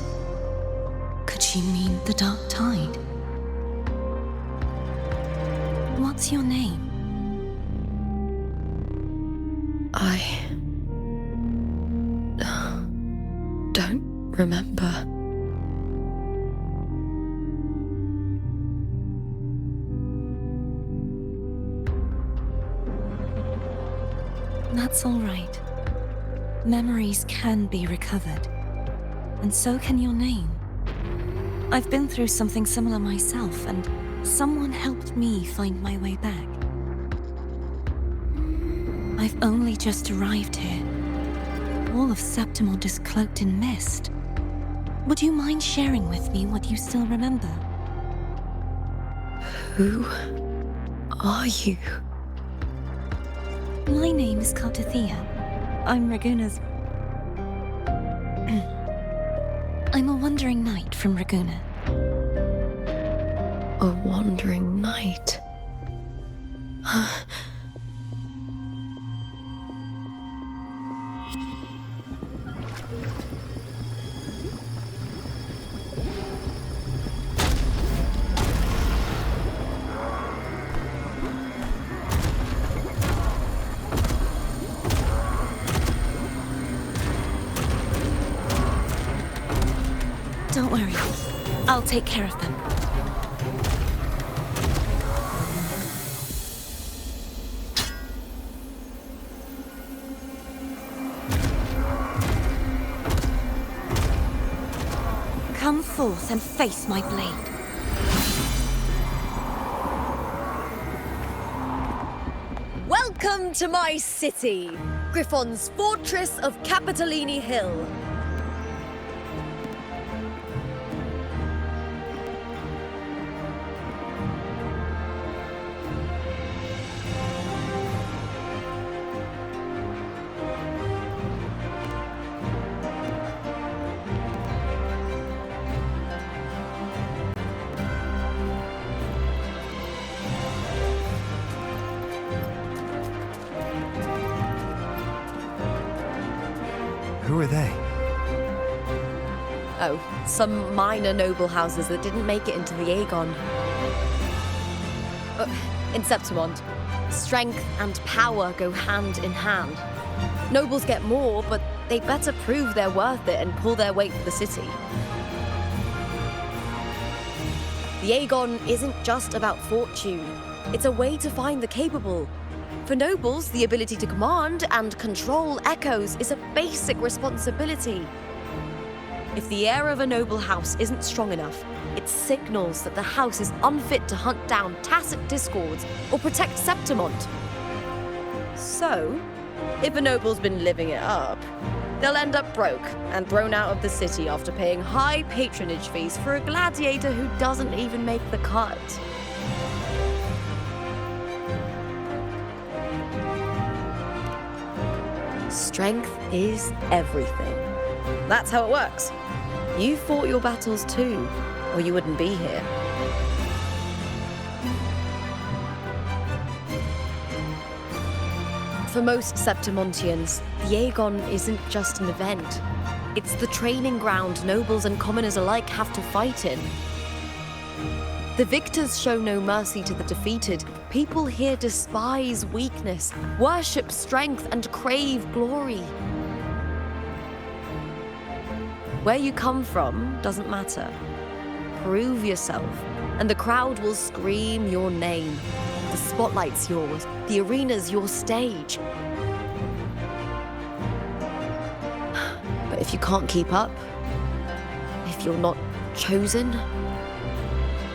Could she mean the dark tide? What's your name? I don't remember. That's all right. Memories can be recovered. And so can your name. I've been through something similar myself, and someone helped me find my way back. I've only just arrived here. All of Septimont is cloaked in mist. Would you mind sharing with me what you still remember? Who are you? My name is Cartothea. I'm Raguna's... I'm a wandering knight from Raguna. A wandering knight. Don't worry. I'll take care of them. forth and face my blade. Welcome to my city, Griffon's fortress of Capitolini Hill. Who are they? Oh, some minor noble houses that didn't make it into the Aegon. In Septimont, strength and power go hand in hand. Nobles get more, but they better prove they're worth it and pull their weight for the city. The Aegon isn't just about fortune. It's a way to find the capable. For nobles, the ability to command and control echoes is a basic responsibility. If the heir of a noble house isn't strong enough, it signals that the house is unfit to hunt down tacit discords or protect Septimont. So, if a noble's been living it up, they'll end up broke and thrown out of the city after paying high patronage fees for a gladiator who doesn't even make the cut. Strength is everything. That's how it works. You fought your battles too, or you wouldn't be here. For most Septimontians, the Aegon isn't just an event. It's the training ground nobles and commoners alike have to fight in. The victors show no mercy to the defeated. People here despise weakness, worship strength, and crave glory. Where you come from doesn't matter. Prove yourself, and the crowd will scream your name. The spotlight's yours, the arena's your stage. But if you can't keep up, if you're not chosen,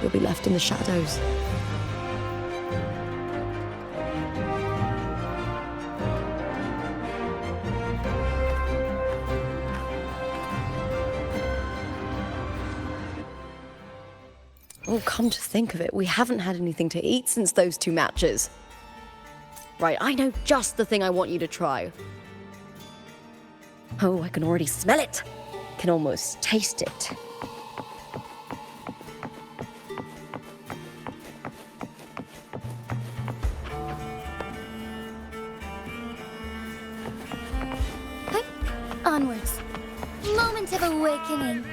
you'll be left in the shadows. Oh, come to think of it, we haven't had anything to eat since those 2 matches. Right, I know just the thing I want you to try. Oh, I can already smell it. Can almost taste it. Onwards. Moment of awakening.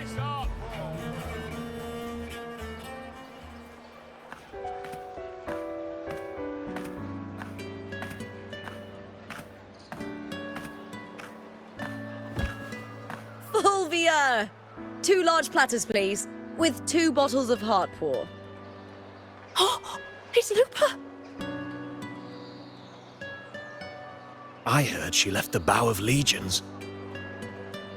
Fulvia! 2 large platters, please, with 2 bottles of Heartpour. Oh, it's Lupa! I heard she left the Bow of Legions.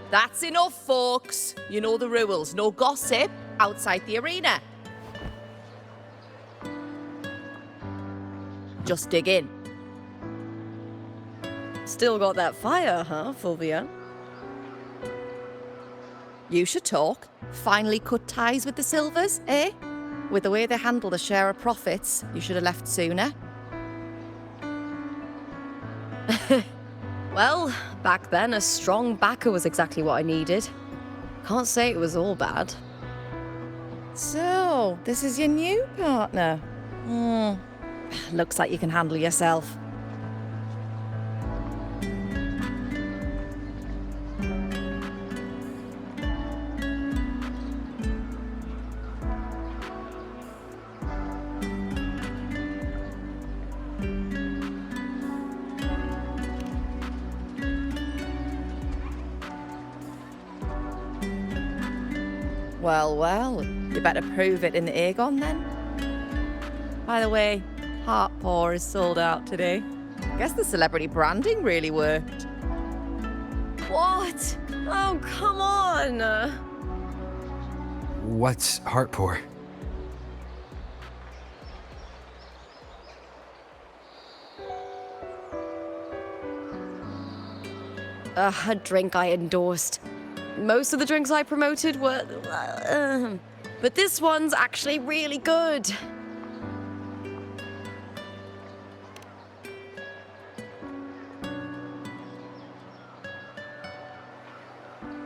That's enough, folks. You know the rules. No gossip outside the arena. Just dig in. Still got that fire, huh, Fulvia? You should talk. Finally cut ties with the Silvers, eh? With the way they handle the share of profits, you should have left sooner. Well, back then, a strong backer was exactly what I needed. Can't say it was all bad. So, this is your new partner? Looks like you can handle yourself. Well, well, you better prove it in the Aegon then. By the way, Heartpour is sold out today. Guess the celebrity branding really worked. What? Oh, come on! What's Heartpour? A drink I endorsed. Most of the drinks I promoted were... but this one's actually really good.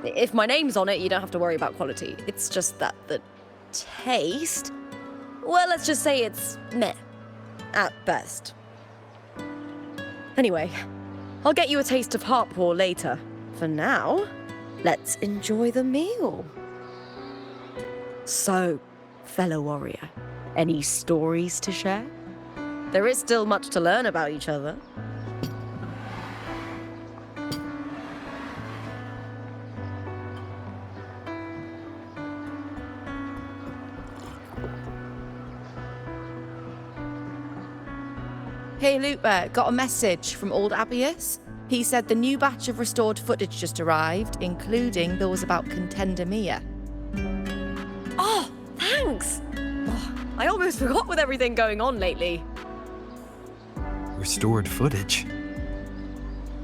If my name's on it, you don't have to worry about quality. It's just that the taste... Well, let's just say it's meh. At best. Anyway, I'll get you a taste of Heartpour later. For now, let's enjoy the meal. So, fellow warrior, any stories to share? There is still much to learn about each other. Hey Lupa, got a message from old Abius. He said the new batch of restored footage just arrived, including those about Contender Mia. Oh, thanks! Oh, I almost forgot with everything going on lately. Restored footage?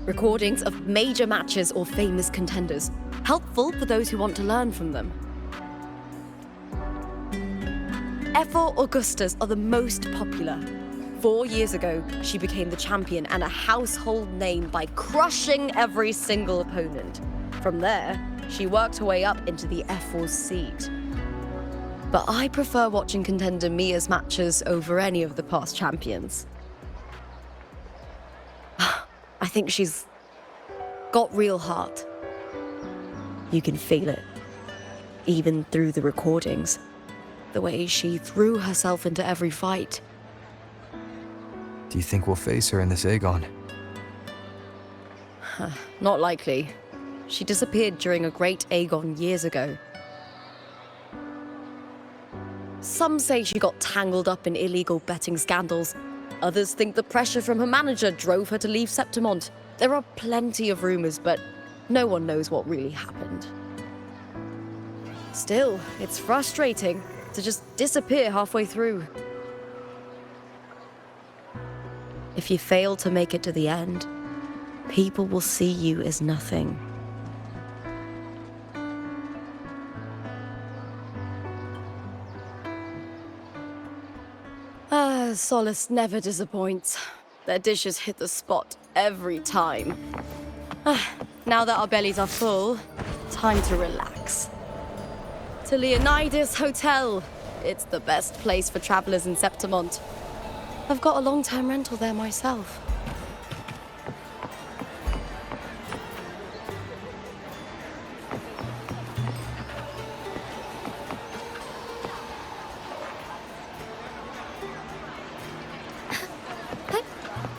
Recordings of major matches or famous contenders. Helpful for those who want to learn from them. F4 Augustas are the most popular. 4 years ago, she became the champion and a household name by crushing every single opponent. From there, she worked her way up into the F4 seat. But I prefer watching Contender Mia's matches over any of the past champions. I think she's got real heart. You can feel it, even through the recordings. The way she threw herself into every fight. Do you think we'll face her in this Aegon? Not likely. She disappeared during a great Aegon years ago. Some say she got tangled up in illegal betting scandals. Others think the pressure from her manager drove her to leave Septimont. There are plenty of rumors, but no one knows what really happened. Still, it's frustrating to just disappear halfway through. If you fail to make it to the end, people will see you as nothing. Solace never disappoints. Their dishes hit the spot every time. Now that our bellies are full, time to relax. To Leonidas Hotel. It's the best place for travelers in Septimont. I've got a long-term rental there myself.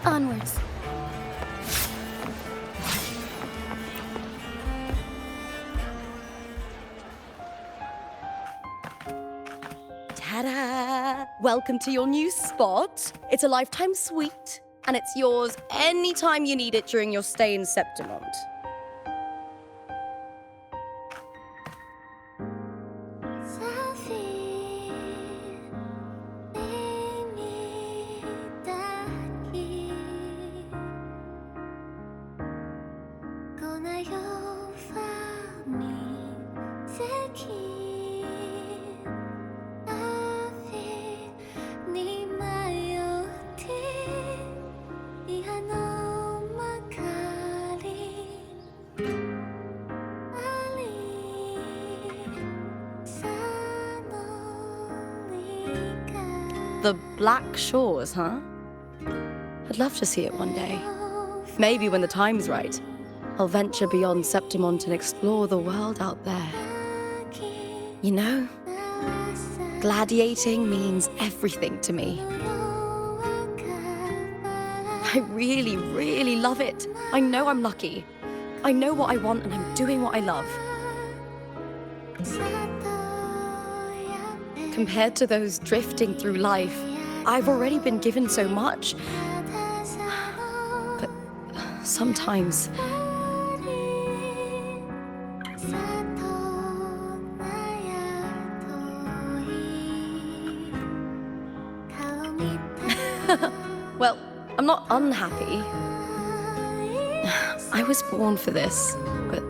Onwards. Ta-da! Welcome to your new spot. It's a lifetime suite, and it's yours anytime you need it during your stay in Septimont. The Black Shores, huh? I'd love to see it one day. Maybe when the time's right, I'll venture beyond Septimont and explore the world out there. You know, gladiating means everything to me. I really, really love it. I know I'm lucky. I know what I want and I'm doing what I love. Compared to those drifting through life, I've already been given so much. But sometimes... unhappy. I was born for this, but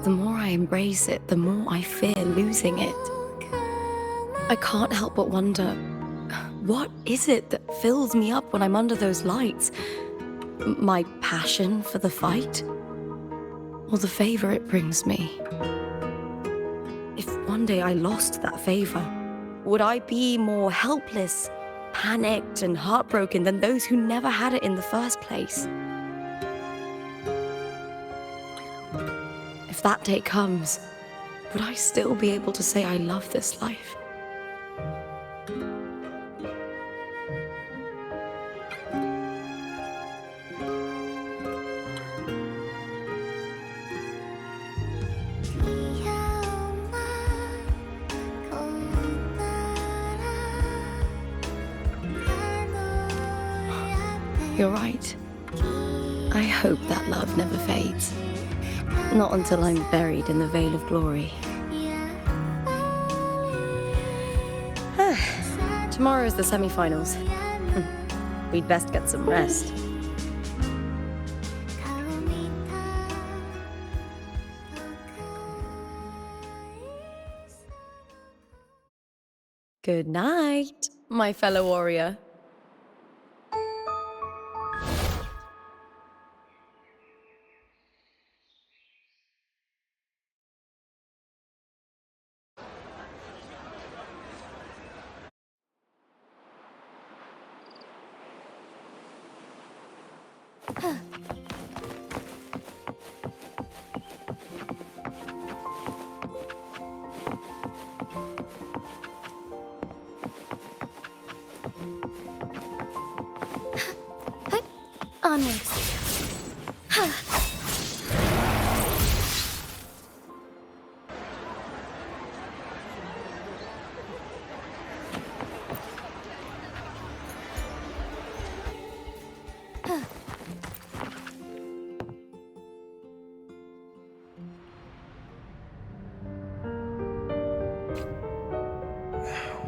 the more I embrace it, the more I fear losing it. I can't help but wonder, what is it that fills me up when I'm under those lights? My passion for the fight? Or the favor it brings me? If one day I lost that favor, would I be more helpless, panicked, and heartbroken than those who never had it in the first place? If that day comes, would I still be able to say I love this life? You're right. I hope that love never fades. Not until I'm buried in the veil of glory. Tomorrow is the semi-finals. We'd best get some rest. Good night, my fellow warrior. Onwards.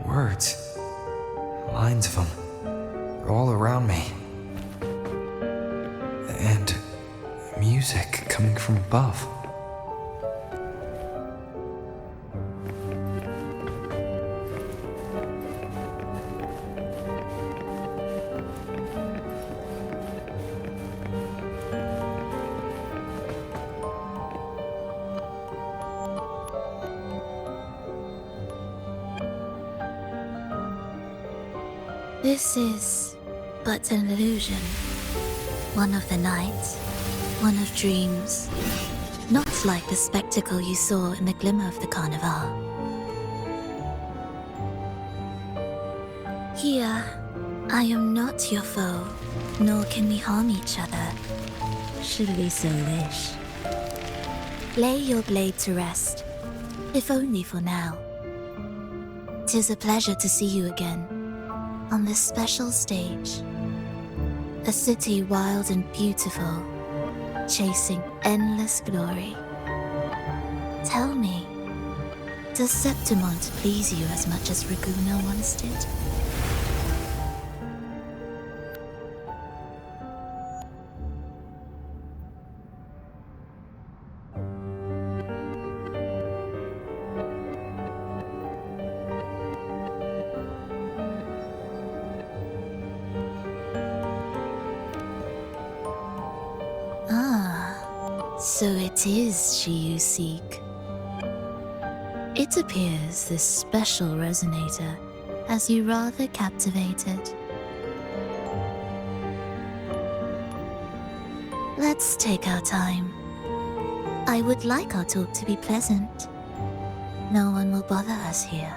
Words. Lines of them. All around me. And music coming from above. This is but an illusion. One of the nights, one of dreams. Not like the spectacle you saw in the glimmer of the carnival. Here, I am not your foe, nor can we harm each other, should we so wish. Lay your blade to rest, if only for now. 'Tis a pleasure to see you again, on this special stage. A city wild and beautiful, chasing endless glory. Tell me, does Septimont please you as much as Raguna once did? So it is she you seek. It appears this special resonator has you rather captivated. Let's take our time. I would like our talk to be pleasant. No one will bother us here.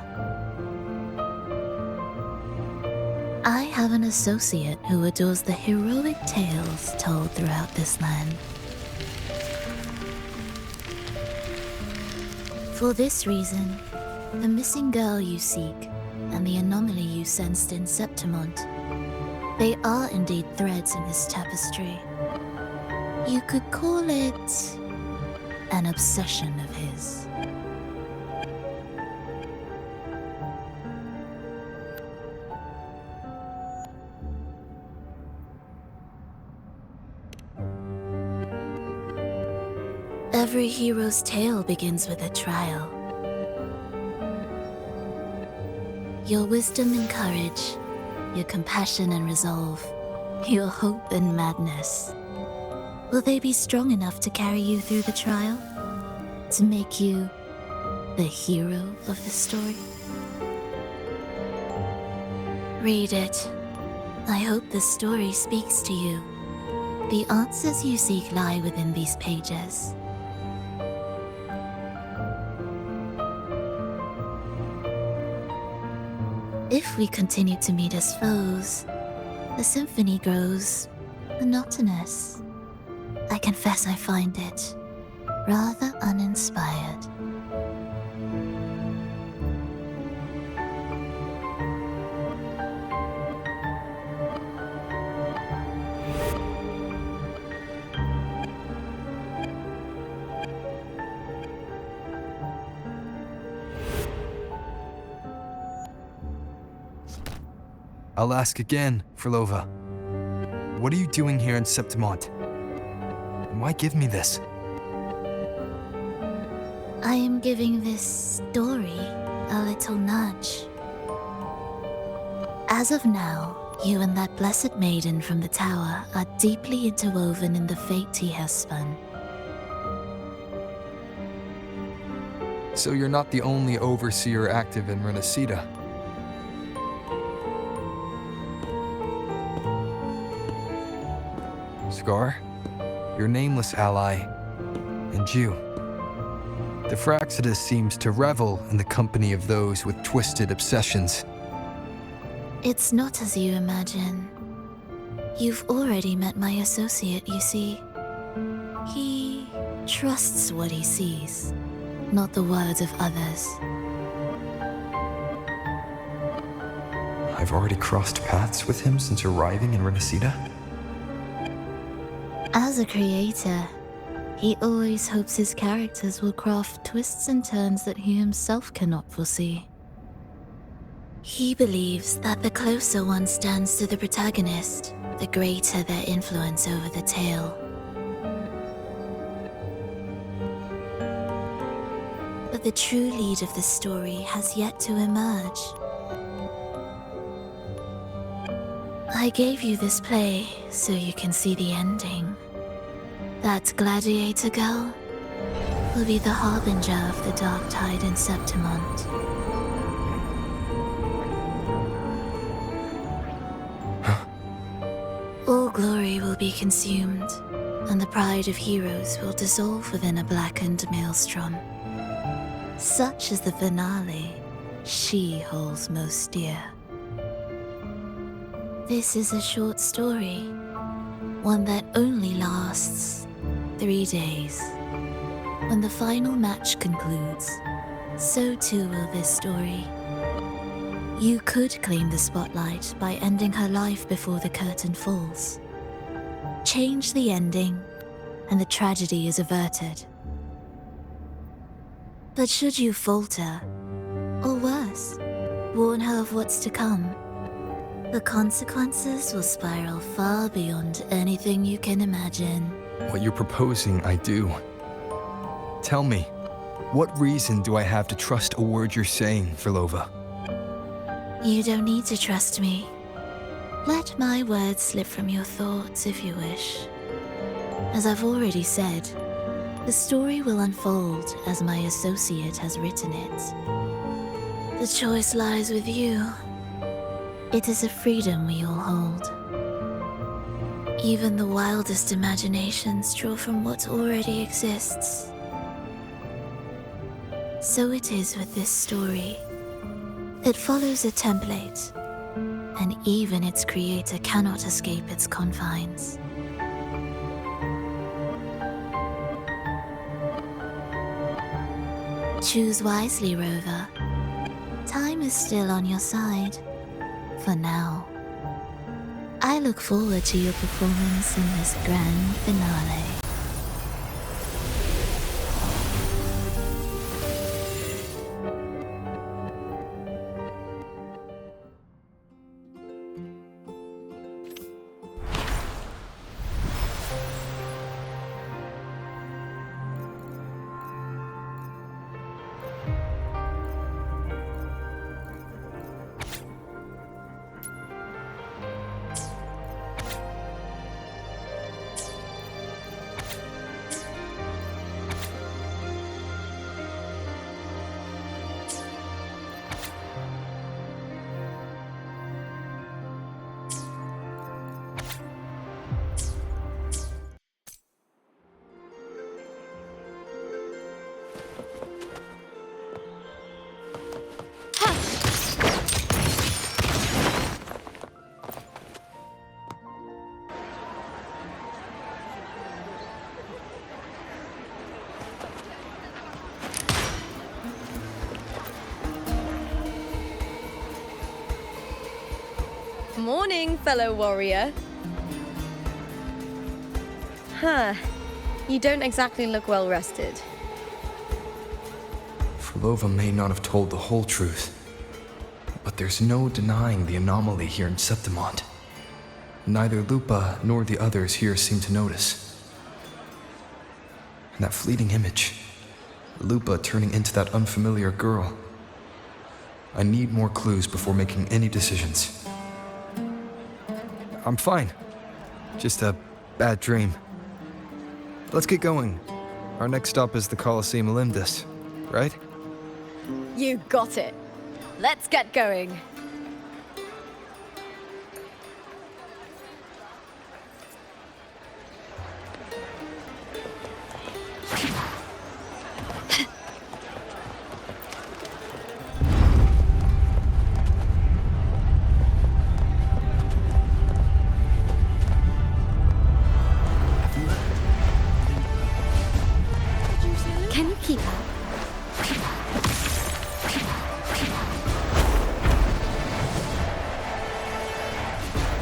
I have an associate who adores the heroic tales told throughout this land. For this reason, the missing girl you seek and the anomaly you sensed in Septimont, they are indeed threads in this tapestry. You could call it an obsession of his. Every hero's tale begins with a trial. Your wisdom and courage, your compassion and resolve, your hope and madness. Will they be strong enough to carry you through the trial? To make you the hero of the story? Read it. I hope the story speaks to you. The answers you seek lie within these pages. If we continue to meet as foes, the symphony grows monotonous. I confess I find it rather uninspired. I'll ask again, Frolova. What are you doing here in Septimont? And why give me this? I am giving this story a little nudge. As of now, you and that blessed maiden from the tower are deeply interwoven in the fate he has spun. So you're not the only overseer active in Renacita. Scar, your nameless ally, and you. The Fraxidus seems to revel in the company of those with twisted obsessions. It's not as you imagine. You've already met my associate, you see. He trusts what he sees, not the words of others. I've already crossed paths with him since arriving in Renacita. As a creator, he always hopes his characters will craft twists and turns that he himself cannot foresee. He believes that the closer one stands to the protagonist, the greater their influence over the tale. But the true lead of the story has yet to emerge. I gave you this play so you can see the ending. That gladiator girl will be the harbinger of the dark tide in Septimont. All glory will be consumed, and the pride of heroes will dissolve within a blackened maelstrom. Such is the finale she holds most dear. This is a short story, one that only lasts 3 days. When the final match concludes, so too will this story. You could claim the spotlight by ending her life before the curtain falls. Change the ending, and the tragedy is averted. But should you falter, or worse, warn her of what's to come, the consequences will spiral far beyond anything you can imagine. What you're proposing, I do. Tell me, what reason do I have to trust a word you're saying, Frolova? You don't need to trust me. Let my words slip from your thoughts if you wish. As I've already said, the story will unfold as my associate has written it. The choice lies with you. It is a freedom we all hold. Even the wildest imaginations draw from what already exists. So it is with this story. It follows a template, and even its creator cannot escape its confines. Choose wisely, Rover. Time is still on your side. For now. I look forward to your performance in this grand finale. Morning, fellow warrior. Huh. You don't exactly look well rested. Frolova may not have told the whole truth, but there's no denying the anomaly here in Septimont. Neither Lupa nor the others here seem to notice. And that fleeting image, Lupa turning into that unfamiliar girl. I need more clues before making any decisions. I'm fine. Just a bad dream. Let's get going. Our next stop is the Colosseum Olympus, right? You got it. Let's get going. Can you keep up?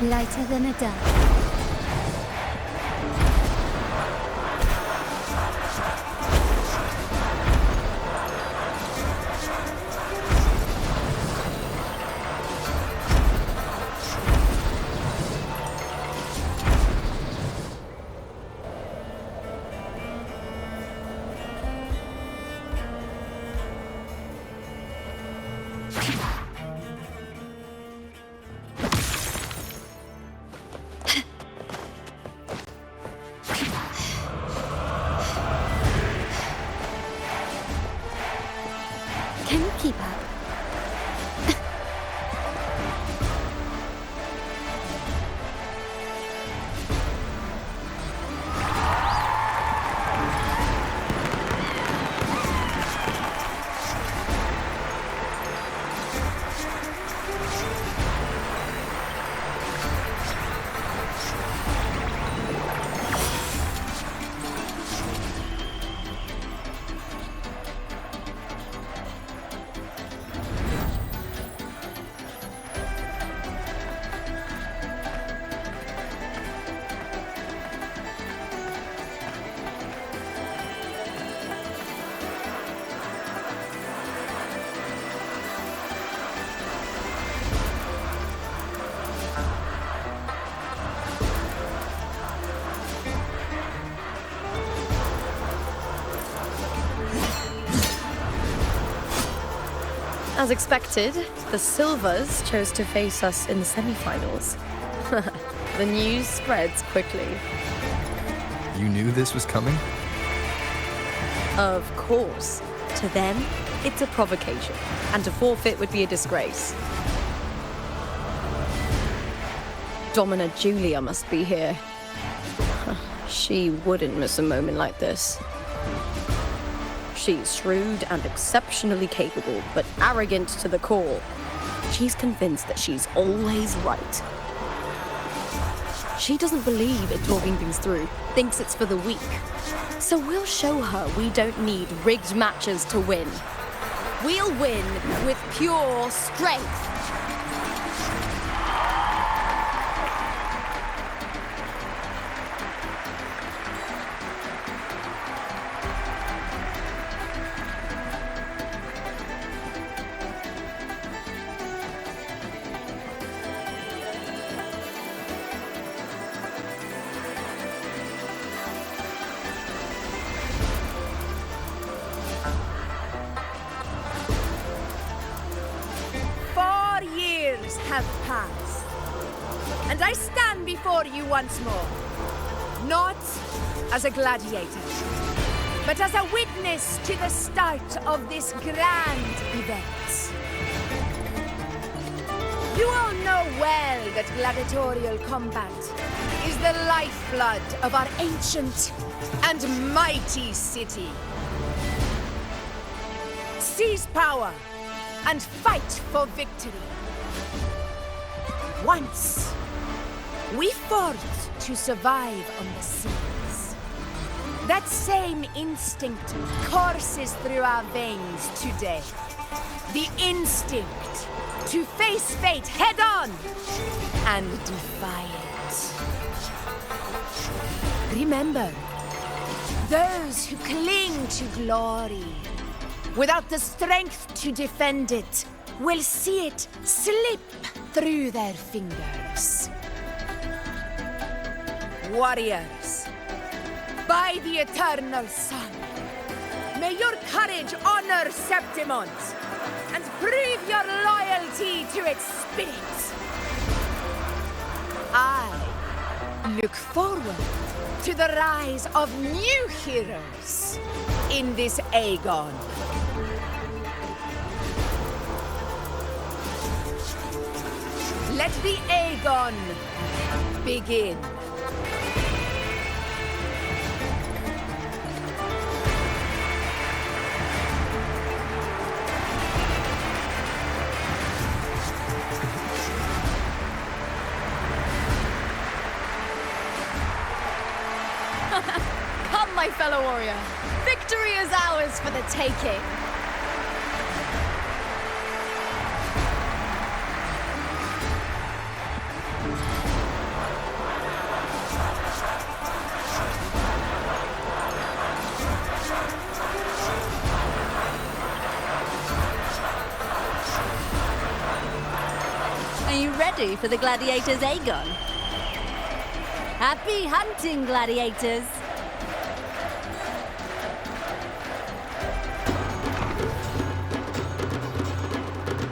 Lighter than a dove. Can you keep up? As expected, the Silvers chose to face us in the semi-finals. The news spreads quickly. You knew this was coming? Of course. To them, it's a provocation, and to forfeit would be a disgrace. Domina Julia must be here. She wouldn't miss a moment like this. She's shrewd and exceptionally capable, but arrogant to the core. She's convinced that she's always right. She doesn't believe in talking things through, thinks it's for the weak. So we'll show her we don't need rigged matches to win. We'll win with pure strength. Have passed, and I stand before you once more, not as a gladiator, but as a witness to the start of this grand event. You all know well that gladiatorial combat is the lifeblood of our ancient and mighty city. Seize power and fight for victory. Once, we fought to survive on the seas. That same instinct courses through our veins today. The instinct to face fate head on and defy it. Remember, those who cling to glory without the strength to defend it will see it slip through their fingers. Warriors, by the eternal sun, may your courage honor Septimont and prove your loyalty to its spirit. I look forward to the rise of new heroes in this Aegon. Let the Aegon begin. Come, my fellow warrior. Victory is ours for the taking. Are you ready for the gladiators, Aegon? Happy hunting, gladiators!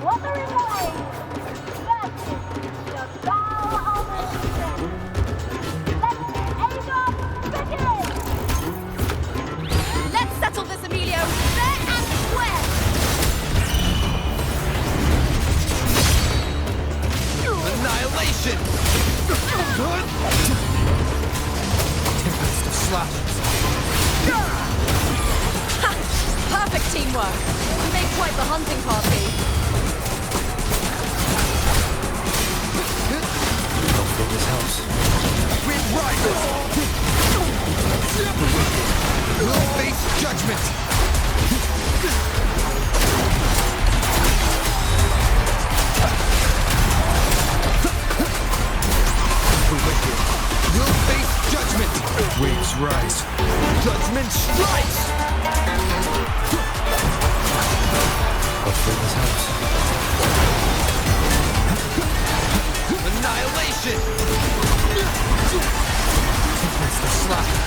Wuthering waves versus the bow of the season. Let the Aegon begin! Let's settle this, Emilio, fair and square! Annihilation! Tempest of slashes. Ha! Perfect teamwork. We make quite the hunting party. Hopefully this helps. Wind rises! We'll face judgment! We'll face judgment! Waves rise. Judgment strikes! Hopefully this helps. Annihilation! Tempest of slashes.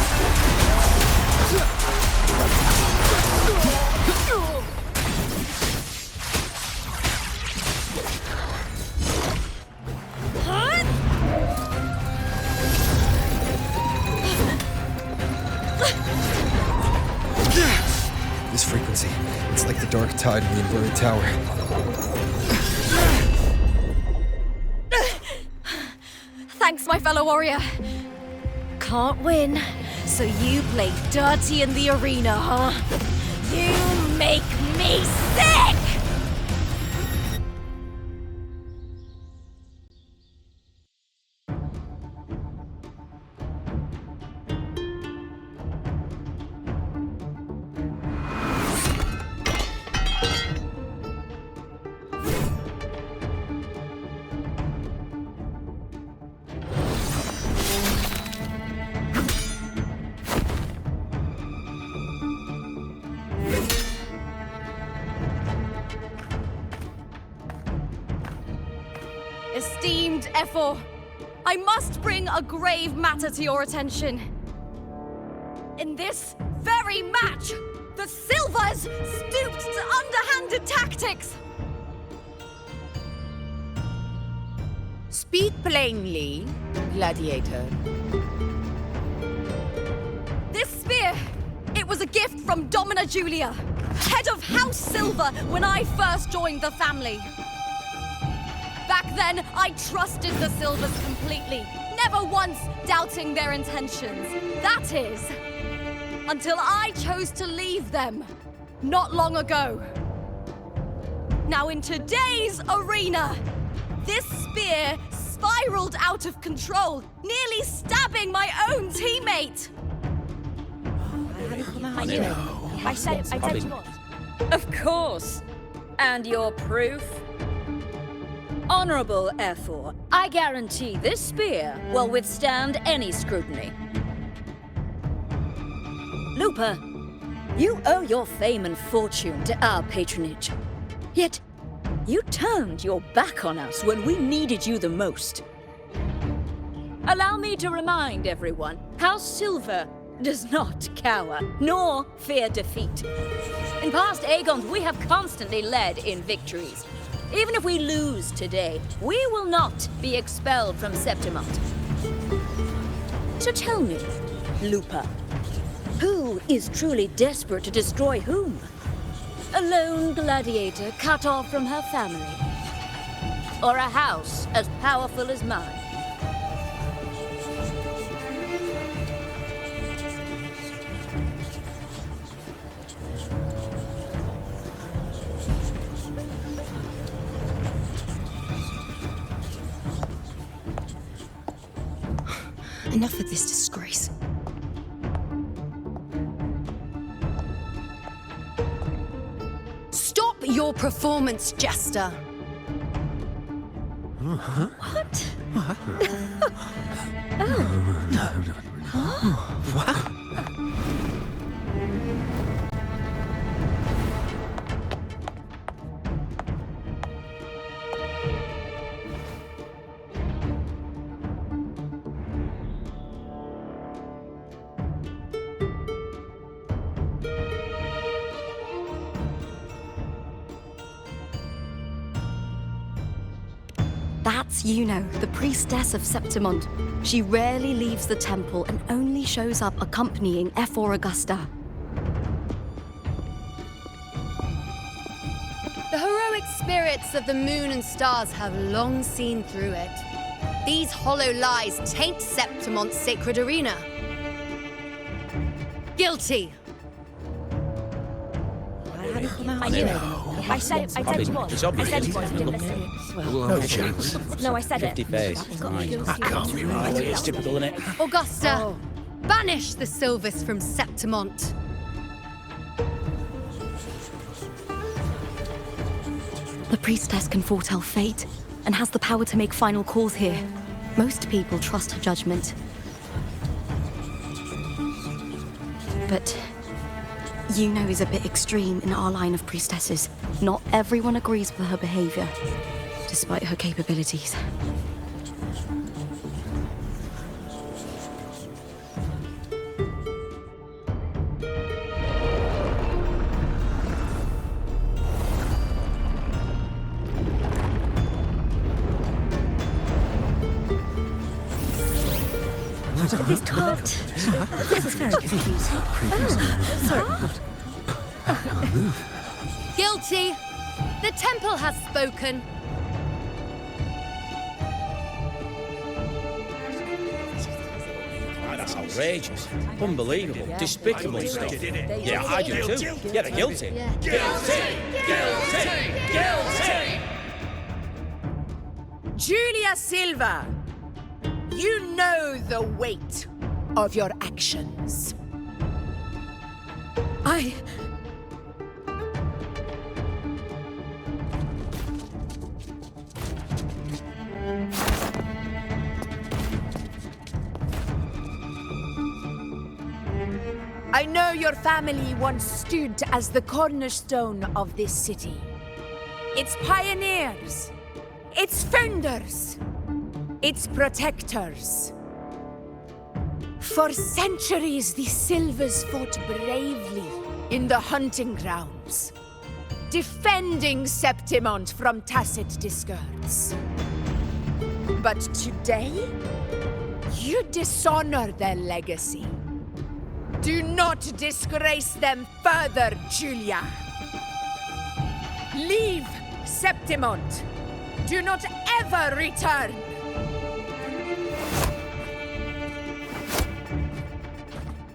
This frequency, it's like the dark tide in the inverted tower. Thanks, my fellow warrior. Can't win, so you play dirty in the arena, huh? You make me sick! Esteemed Ephor, I must bring a grave matter to your attention. In this very match, the Silvers stooped to underhanded tactics. Speak plainly, gladiator. This spear, it was a gift from Domina Julia, head of House Silver when I first joined the family. Back then, I trusted the Silvers completely, never once doubting their intentions. That is, until I chose to leave them, not long ago. Now in today's arena, this spear spiraled out of control, nearly stabbing my own teammate. I said not. Of course. And your proof? Honorable Efor, I guarantee this spear will withstand any scrutiny. Lupa, you owe your fame and fortune to our patronage. Yet, you turned your back on us when we needed you the most. Allow me to remind everyone, House Silver does not cower, nor fear defeat. In past Aegons, we have constantly led in victories. Even if we lose today, we will not be expelled from Septimont. So tell me, Lupa, who is truly desperate to destroy whom? A lone gladiator cut off from her family? Or a house as powerful as mine? Enough of this disgrace. Stop your performance, Jester! What? That's Yuno, the priestess of Septimont. She rarely leaves the temple and only shows up accompanying Efor Augusta. The heroic spirits of the moon and stars have long seen through it. These hollow lies taint Septimont's sacred arena. Guilty. I knew it. I said it was. It's I obvious. said it was. You didn't listen. No chance. No, I said it. 50 face. Fine. That can't be right. It's typical, isn't it? Augusta, banish the Silvers from Septimont. The priestess can foretell fate and has the power to make final calls here. Most people trust her judgment. But Yuno is a bit extreme in our line of priestesses. Not everyone agrees with her behavior, despite her capabilities. This tart. This is very confusing. Sorry. Guilty. The temple has spoken. That's outrageous. Unbelievable. Despicable stuff. Yeah, I do too. Yeah, they're guilty. Guilty! Julia Silva, you know the weight of your actions. I know your family once stood as the cornerstone of this city. Its pioneers, its founders, its protectors. For centuries, the Silvers fought bravely in the hunting grounds, defending Septimont from tacit discords. But today, you dishonor their legacy. Do not disgrace them further, Julia. Leave Septimont. Do not ever return.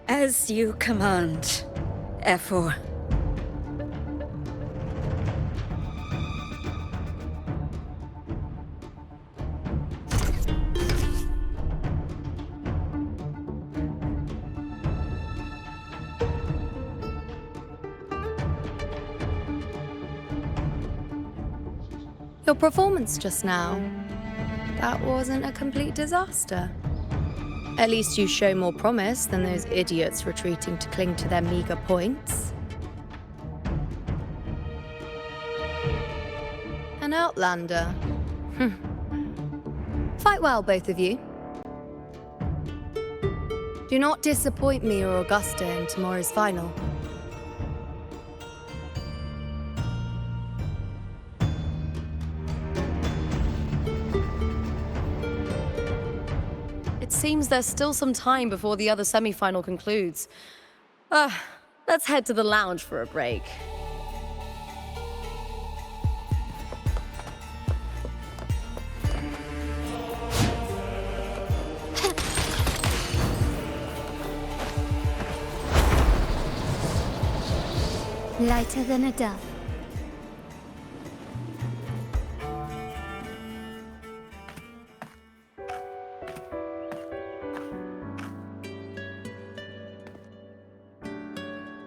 As you command, Efor. Your performance just now, that wasn't a complete disaster. At least you show more promise than those idiots retreating to cling to their meager points. An outlander. Fight well, both of you. Do not disappoint me or Augusta in tomorrow's final. It seems there's still some time before the other semi-final concludes. Let's head to the lounge for a break. Lighter than a dove.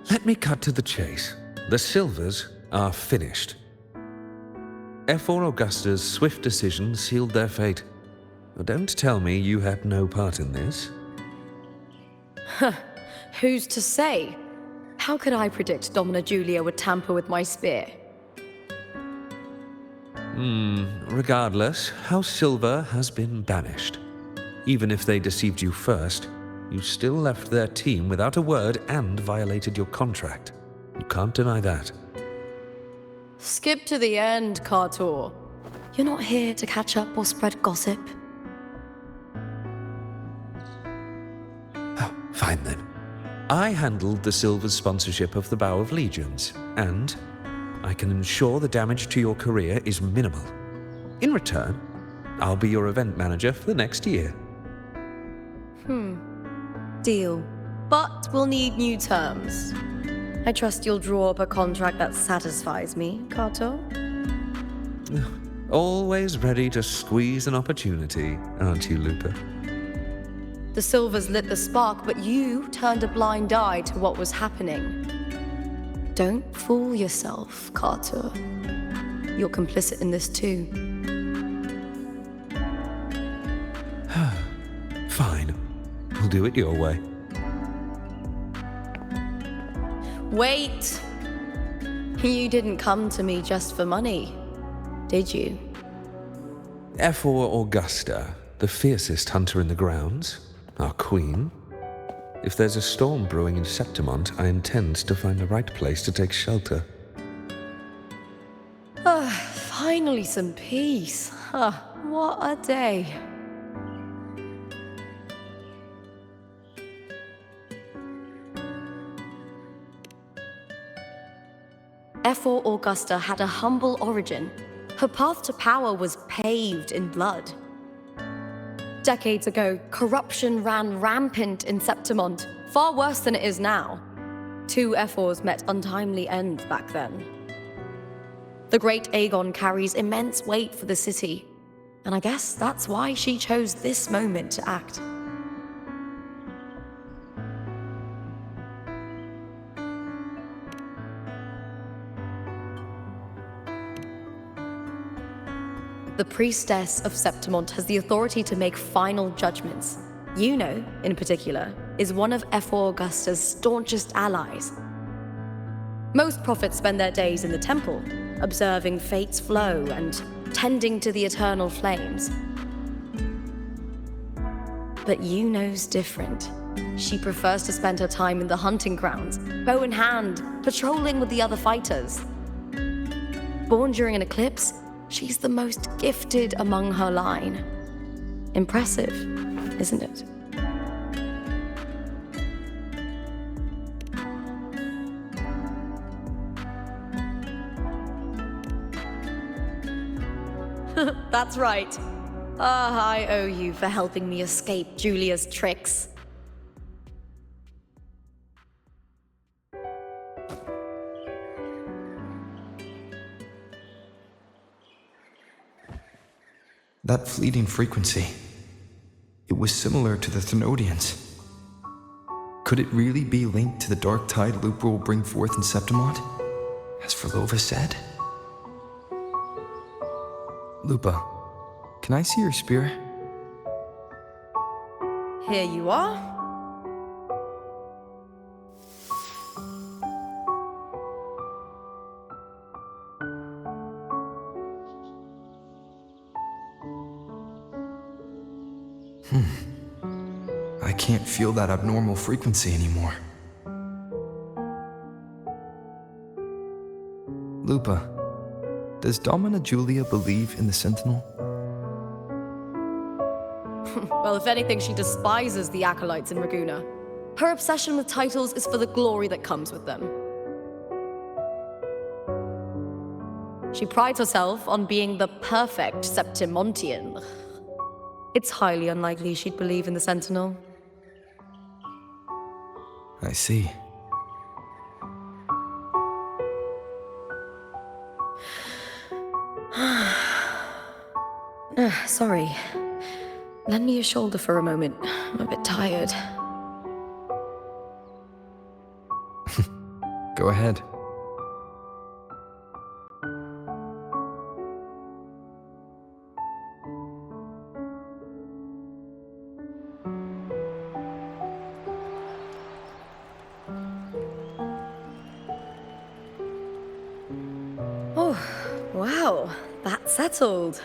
Let me cut to the chase. The Silvers are finished. F4 Augusta's swift decision sealed their fate. Don't tell me you had no part in this. Who's to say? How could I predict Domina Julia would tamper with my spear? Regardless, House Silver has been banished. Even if they deceived you first, you still left their team without a word and violated your contract. You can't deny that. Skip to the end, Cartor. You're not here to catch up or spread gossip. Oh, fine then. I handled the Silver's sponsorship of the Bow of Legions, and I can ensure the damage to your career is minimal. In return, I'll be your event manager for the next year. Deal. But we'll need new terms. I trust you'll draw up a contract that satisfies me, Cartor. Always ready to squeeze an opportunity, aren't you, Lupa? The Silvers lit the spark, but you turned a blind eye to what was happening. Don't fool yourself, Cartor. You're complicit in this too. Fine. We'll do it your way. Wait! You didn't come to me just for money, did you? F4 Augusta, the fiercest hunter in the grounds, our queen. If there's a storm brewing in Septimont, I intend to find the right place to take shelter. Finally some peace. What a day. F4 Augusta had a humble origin. Her path to power was paved in blood. Decades ago, corruption ran rampant in Septimont, far worse than it is now. Two F4s met untimely ends back then. The great Aegon carries immense weight for the city, and I guess that's why she chose this moment to act. The Priestess of Septimont has the authority to make final judgments. Juno, in particular, is one of F4 Augusta's staunchest allies. Most prophets spend their days in the temple, observing fate's flow and tending to the eternal flames. But Juno's different. She prefers to spend her time in the hunting grounds, bow in hand, patrolling with the other fighters. Born during an eclipse, she's the most gifted among her line. Impressive, isn't it? That's right. I owe you for helping me escape Julia's tricks. That fleeting frequency, it was similar to the Thenodians. Could it really be linked to the dark tide Lupa will bring forth in Septimont, as Verlova said? Lupa, can I see your spear? Here you are. I can't feel that abnormal frequency anymore. Lupa, does Domina Julia believe in the Sentinel? Well, if anything, she despises the acolytes in Raguna. Her obsession with titles is for the glory that comes with them. She prides herself on being the perfect Septimontian. It's highly unlikely she'd believe in the Sentinel. I see. Sorry. Lend me your shoulder for a moment. I'm a bit tired. Go ahead. Oh, wow. That's settled.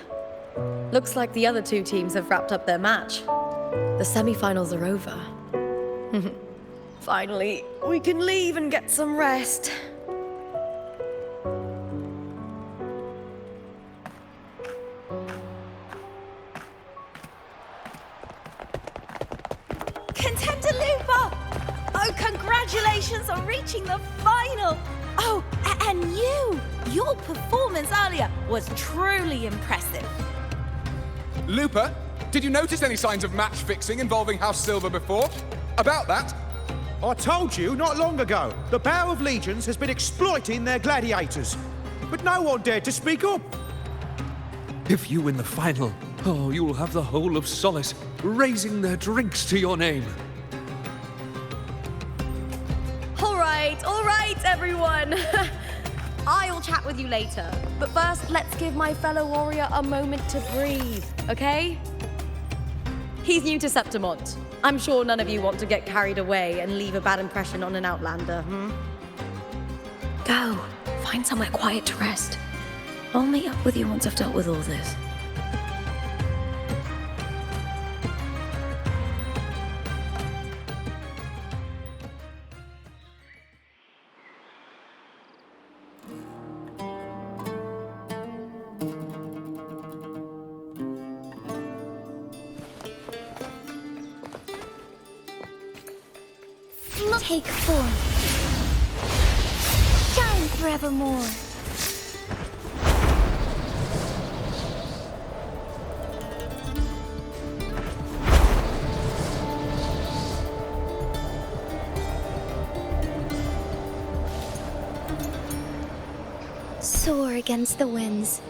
Looks like the other two teams have wrapped up their match. The semi-finals are over. Finally, we can leave and get some rest. Contender Lupa! Oh, congratulations on reaching the final! Oh, and your performance earlier was truly impressive. Lupa, did you notice any signs of match fixing involving House Silver before? About that? I told you not long ago, the Power of Legions has been exploiting their gladiators. But no one dared to speak up. If you win the final, oh, you'll have the whole of Solace raising their drinks to your name. All right, everyone. I'll chat with you later. But first, let's give my fellow warrior a moment to breathe, okay? He's new to Septimont. I'm sure none of you want to get carried away and leave a bad impression on an outlander, Go. Find somewhere quiet to rest. I'll meet up with you once I've dealt with all this. Take form. Shine forevermore. Soar against the winds.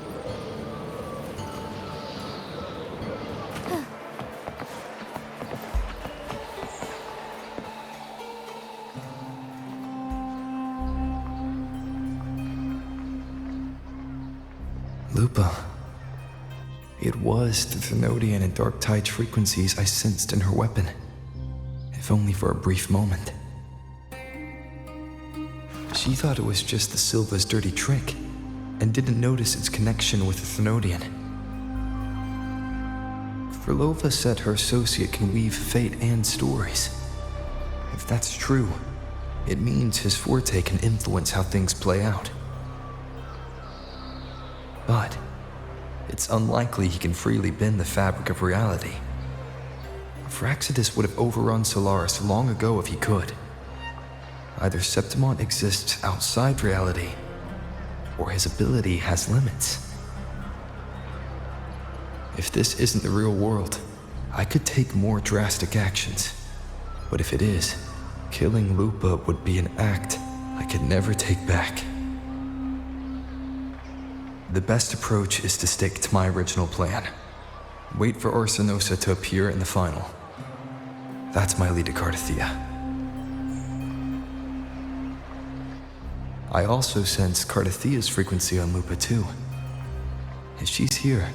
Lupa. It was the Thenodian and Dark Tide's frequencies I sensed in her weapon, if only for a brief moment. She thought it was just the Silva's dirty trick, and didn't notice its connection with the Thenodian. Frolova said her associate can weave fate and stories. If that's true, it means his forte can influence how things play out. But it's unlikely he can freely bend the fabric of reality. Phraxidus would have overrun Solaris long ago if he could. Either Septimont exists outside reality, or his ability has limits. If this isn't the real world, I could take more drastic actions. But if it is, killing Lupa would be an act I could never take back. The best approach is to stick to my original plan. Wait for Orsinosa to appear in the final. That's my lead to Cardathia. I also sense Cardathia's frequency on Lupa too. If she's here,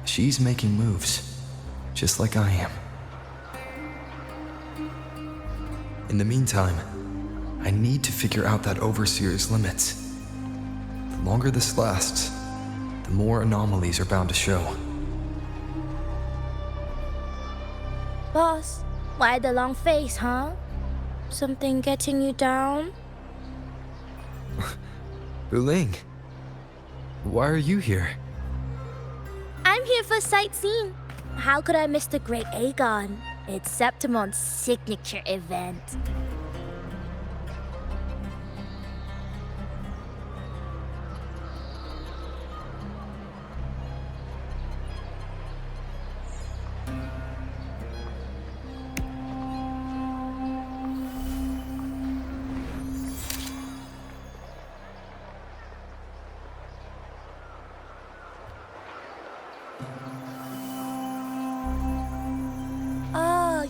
she's making moves, just like I am. In the meantime, I need to figure out that Overseer's limits. The longer this lasts, the more anomalies are bound to show. Boss, why the long face, huh? Something getting you down? Buling, why are you here? I'm here for sightseeing. How could I miss the Great Aegon? It's Septimon's signature event.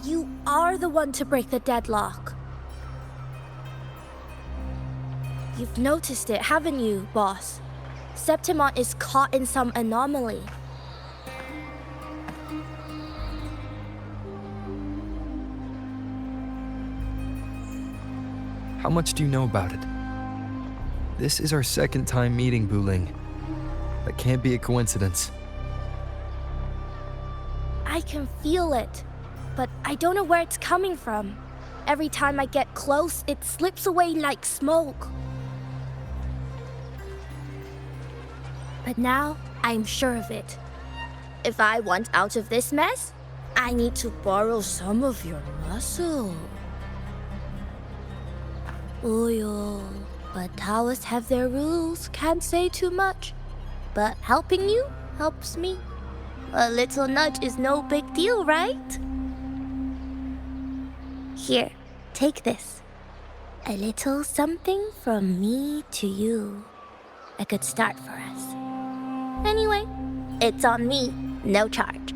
You are the one to break the deadlock. You've noticed it, haven't you, boss? Septimon is caught in some anomaly. How much do you know about it? This is our second time meeting, Buling. That can't be a coincidence. I can feel it, but I don't know where it's coming from. Every time I get close, it slips away like smoke. But now, I'm sure of it. If I want out of this mess, I need to borrow some of your muscle. Oil. But Taoists have their rules, can't say too much. But helping you helps me. A little nudge is no big deal, right? Here, take this. A little something from me to you. A good start for us. Anyway, it's on me, no charge.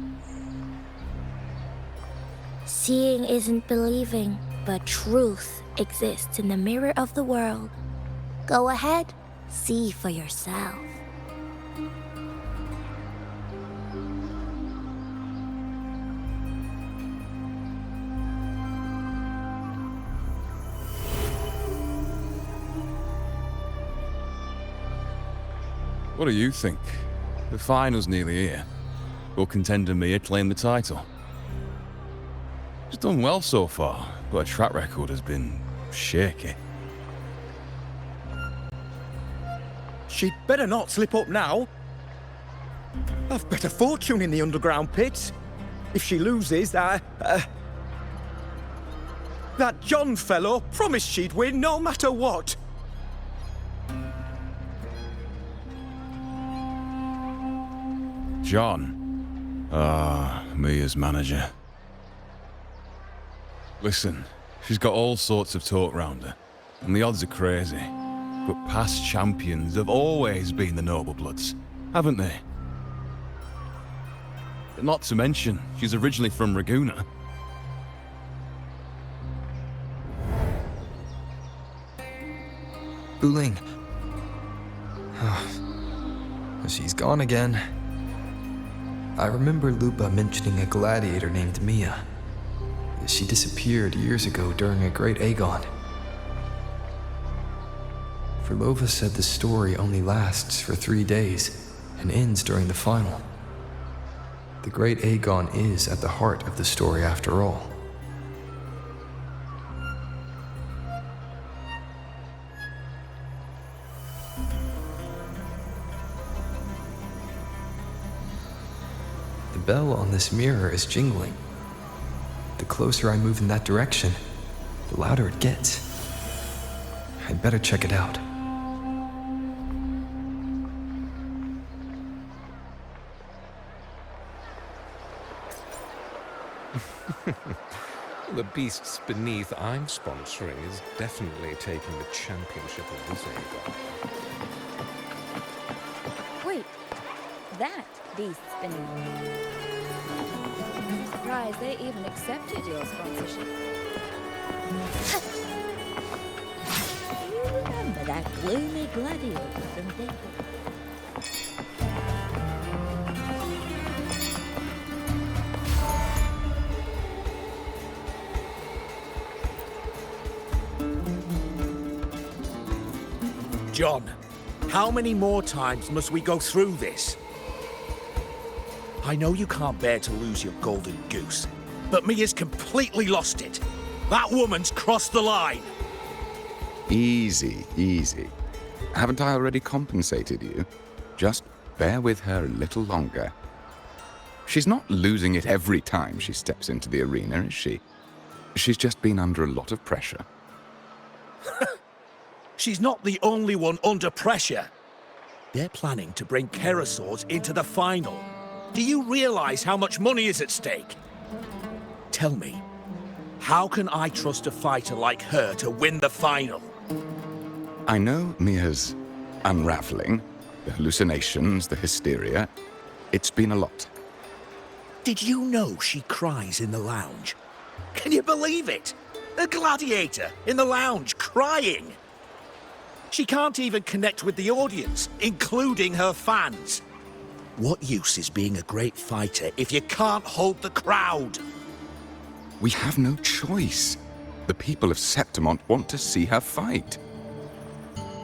Seeing isn't believing, but truth exists in the mirror of the world. Go ahead, see for yourself. What do you think? The final's nearly here. Will contender Mia claim the title? She's done well so far, but her track record has been shaky. She'd better not slip up now. I've bet a fortune in the underground pits. If she loses, that John fellow promised she'd win no matter what. John. Mia's manager. Listen, she's got all sorts of talk round her, and the odds are crazy. But past champions have always been the noble bloods, haven't they? Not to mention, she's originally from Raguna. Buling. She's gone again. I remember Lupa mentioning a gladiator named Mia. She disappeared years ago during a great Aegon. Verlova said the story only lasts for 3 days and ends during the final. The great Aegon is at the heart of the story after all. The bell on this mirror is jingling. The closer I move in that direction, the louder it gets. I'd better check it out. The beasts beneath I'm sponsoring is definitely taking the championship of this Aegon. Wait, that beast's beneath. I'm surprised they even accepted your sponsorship. You remember that gloomy gladiator from Dingle? John, how many more times must we go through this? I know you can't bear to lose your golden goose, but Mia's completely lost it. That woman's crossed the line. Easy, easy. Haven't I already compensated you? Just bear with her a little longer. She's not losing it every time she steps into the arena, is she? She's just been under a lot of pressure. She's not the only one under pressure. They're planning to bring Kerasaurs into the final. Do you realize how much money is at stake? Tell me, how can I trust a fighter like her to win the final? I know Mia's unraveling, the hallucinations, the hysteria. It's been a lot. Did you know she cries in the lounge? Can you believe it? A gladiator in the lounge crying. She can't even connect with the audience, including her fans. What use is being a great fighter if you can't hold the crowd? We have no choice. The people of Septimont want to see her fight.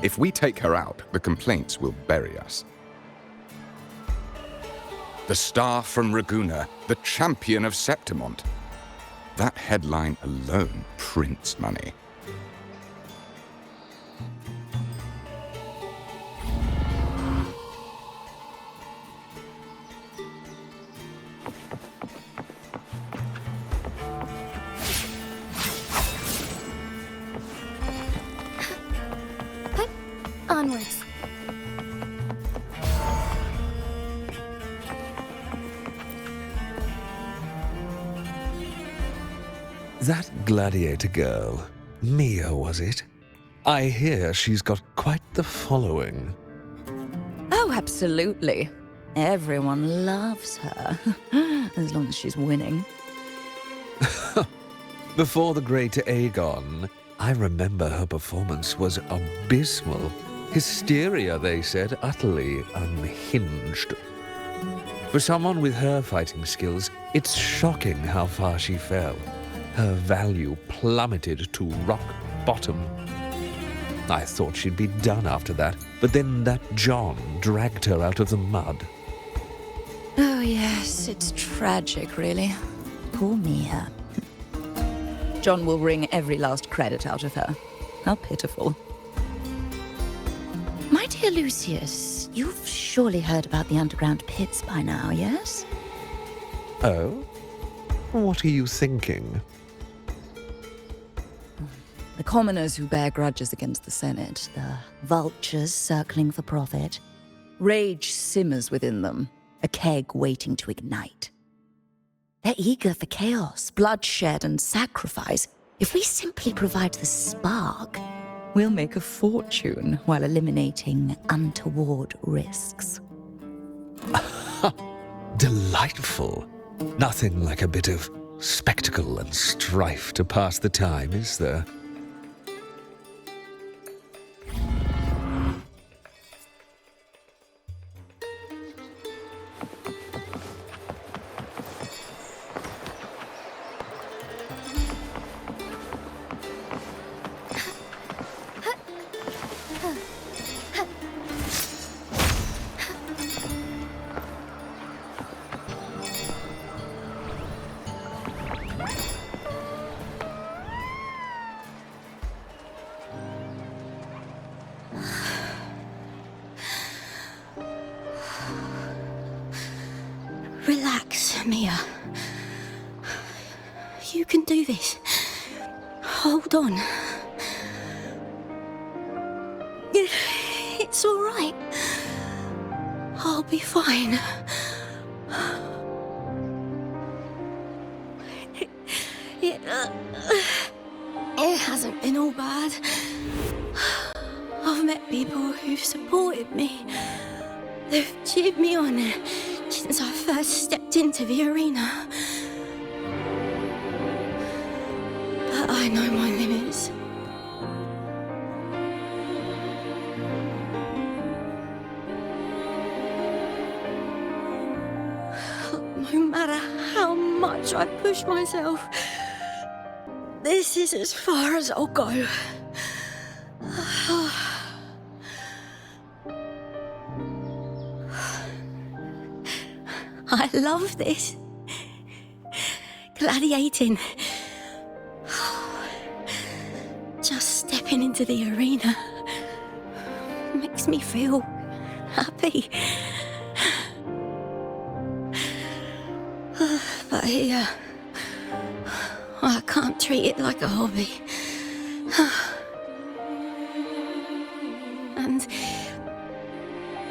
If we take her out, the complaints will bury us. The star from Raguna, the champion of Septimont. That headline alone prints money. Onwards. That gladiator girl, Mia, was it? I hear she's got quite the following. Oh, absolutely. Everyone loves her, as long as she's winning. Before the great Aegon, I remember her performance was abysmal. Hysteria, they said, utterly unhinged. For someone with her fighting skills, it's shocking how far she fell. Her value plummeted to rock bottom. I thought she'd be done after that, but then that John dragged her out of the mud. Oh, yes, it's tragic, really. Poor Mia. John will wring every last credit out of her. How pitiful. My dear Lucius, you've surely heard about the underground pits by now, yes? Oh? What are you thinking? The commoners who bear grudges against the Senate, the vultures circling for profit. Rage simmers within them, a keg waiting to ignite. They're eager for chaos, bloodshed, and sacrifice. If we simply provide the spark, we'll make a fortune while eliminating untoward risks. Delightful. Nothing like a bit of spectacle and strife to pass the time, is there? Relax, Mia. You can do this. Hold on. It's all right. I'll be fine. It hasn't been all bad. I've met people who've supported me. They've cheered me on since I first stepped into the arena. But I know my limits. No matter how much I push myself, this is as far as I'll go. I love this. Gladiating. Just stepping into the arena makes me feel happy. But here, I can't treat it like a hobby. And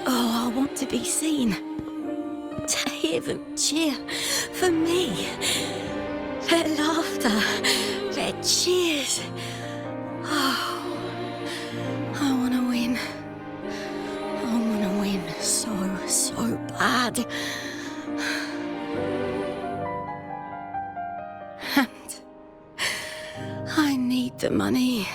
I want to be seen. To hear them cheer for me. Their laughter, their cheers. Oh, I want to win. I want to win so bad. And I need the money.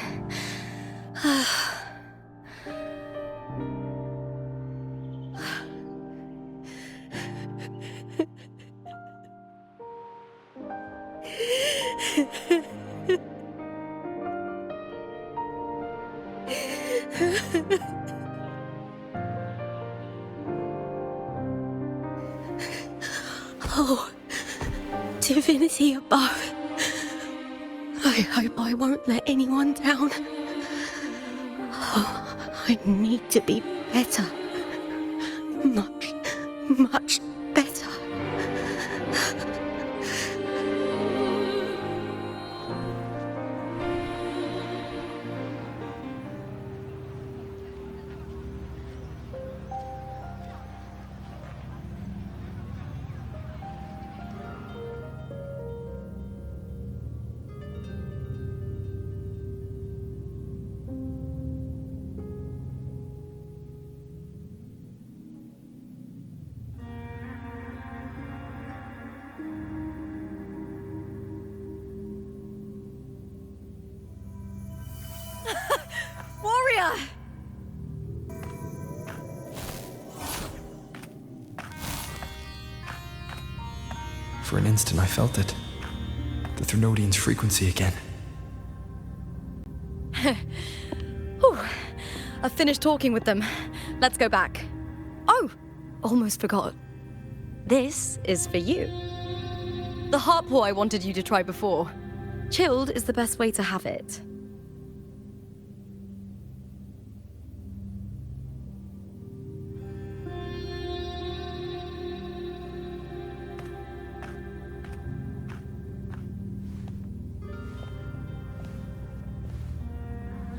Oh, divinity above. I hope I won't let anyone down. Oh, I need to be better. Much better. Warrior! For an instant, I felt it. The Threnodian's frequency again. Whew. I've finished talking with them. Let's go back. Oh, almost forgot. This is for you. The harpor I wanted you to try before. Chilled is the best way to have it.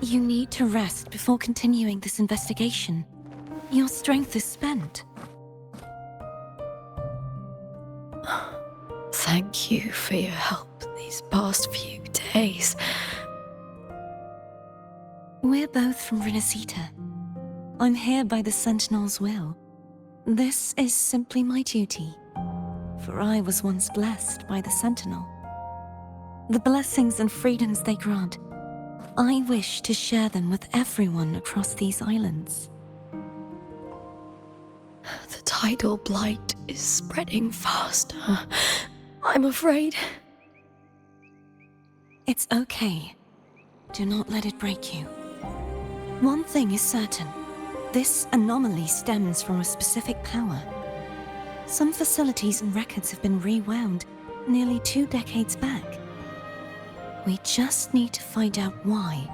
You need to rest before continuing this investigation. Your strength is spent. Thank you for your help these past few days. We're both from Renacita. I'm here by the Sentinel's will. This is simply my duty, for I was once blessed by the Sentinel. The blessings and freedoms they grant, I wish to share them with everyone across these islands. The tidal blight is spreading faster. I'm afraid. It's okay. Do not let it break you. One thing is certain. This anomaly stems from a specific power. Some facilities and records have been rewound nearly 2 decades back. We just need to find out why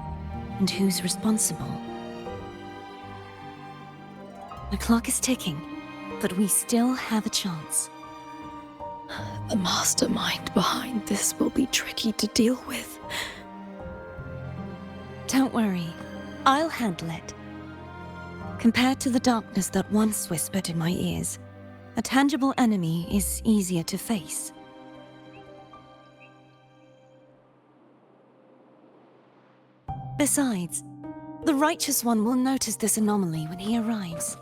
and who's responsible. The clock is ticking, but we still have a chance. The mastermind behind this will be tricky to deal with. Don't worry, I'll handle it. Compared to the darkness that once whispered in my ears, a tangible enemy is easier to face. Besides, the Righteous One will notice this anomaly when he arrives.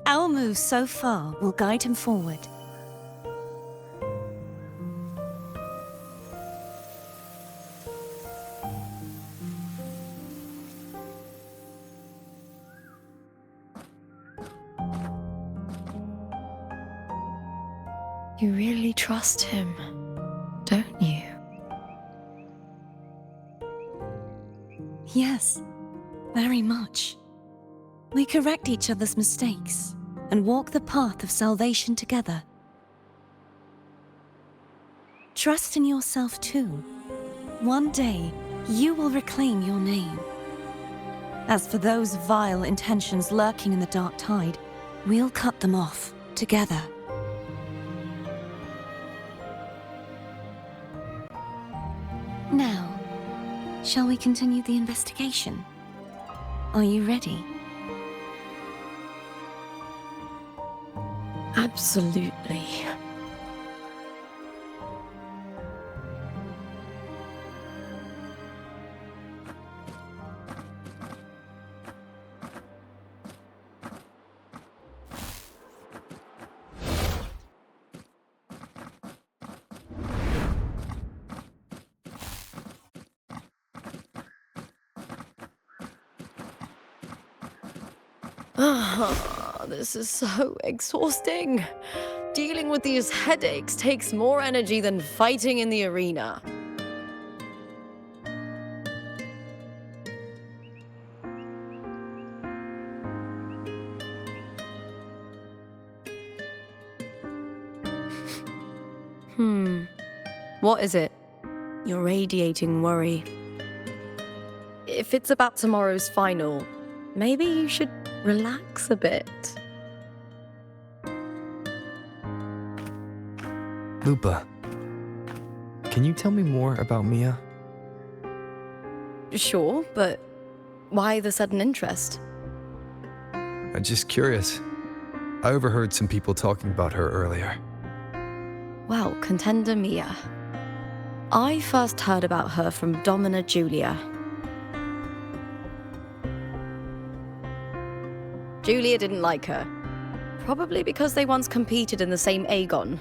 Our moves so far will guide him forward. You really trust him, don't you? Yes, very much. We correct each other's mistakes and walk the path of salvation together. Trust in yourself too. One day, you will reclaim your name. As for those vile intentions lurking in the dark tide, we'll cut them off, together. Now, shall we continue the investigation? Are you ready? Absolutely. This is so exhausting. Dealing with these headaches takes more energy than fighting in the arena. What is it? You're radiating worry. If it's about tomorrow's final, maybe you should relax a bit. Lupa, can you tell me more about Mia? Sure, but why the sudden interest? I'm just curious. I overheard some people talking about her earlier. Well, contender Mia. I first heard about her from Domina Julia. Julia didn't like her. Probably because they once competed in the same Aegon.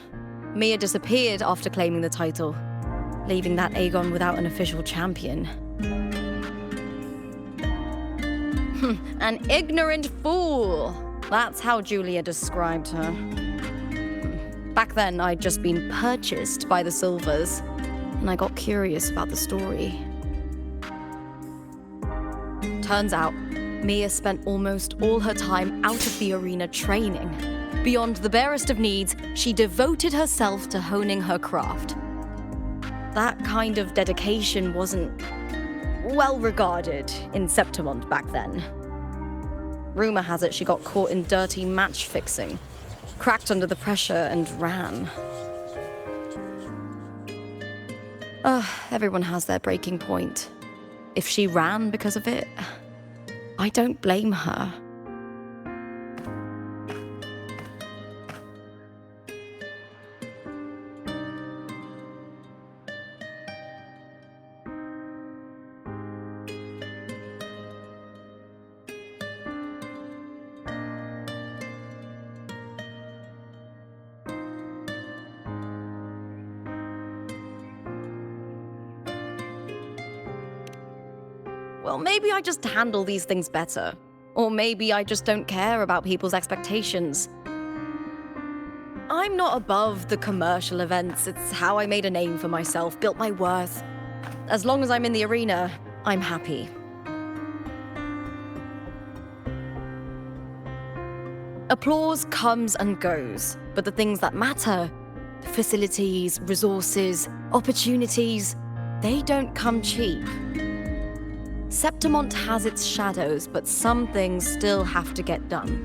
Mia disappeared after claiming the title, leaving that Aegon without an official champion. An ignorant fool! That's how Julia described her. Back then, I'd just been purchased by the Silvers, and I got curious about the story. Turns out, Mia spent almost all her time out of the arena training. Beyond the barest of needs, she devoted herself to honing her craft. That kind of dedication wasn't well regarded in Septimont back then. Rumor has it she got caught in dirty match fixing, cracked under the pressure and ran. Everyone has their breaking point. If she ran because of it, I don't blame her. Well, maybe I just handle these things better. Or maybe I just don't care about people's expectations. I'm not above the commercial events. It's how I made a name for myself, built my worth. As long as I'm in the arena, I'm happy. Applause comes and goes, but the things that matter, facilities, resources, opportunities, they don't come cheap. Septimont has its shadows, but some things still have to get done.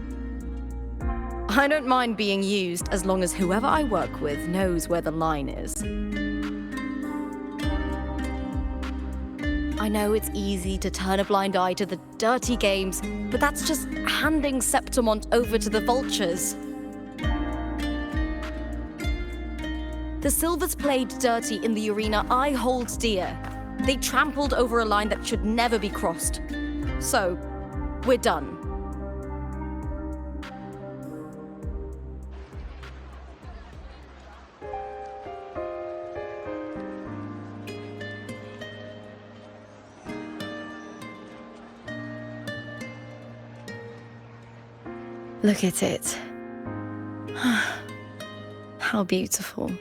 I don't mind being used as long as whoever I work with knows where the line is. I know it's easy to turn a blind eye to the dirty games, but that's just handing Septimont over to the vultures. The Silvers played dirty in the arena I hold dear. They trampled over a line that should never be crossed. So, we're done. Look at it. How beautiful.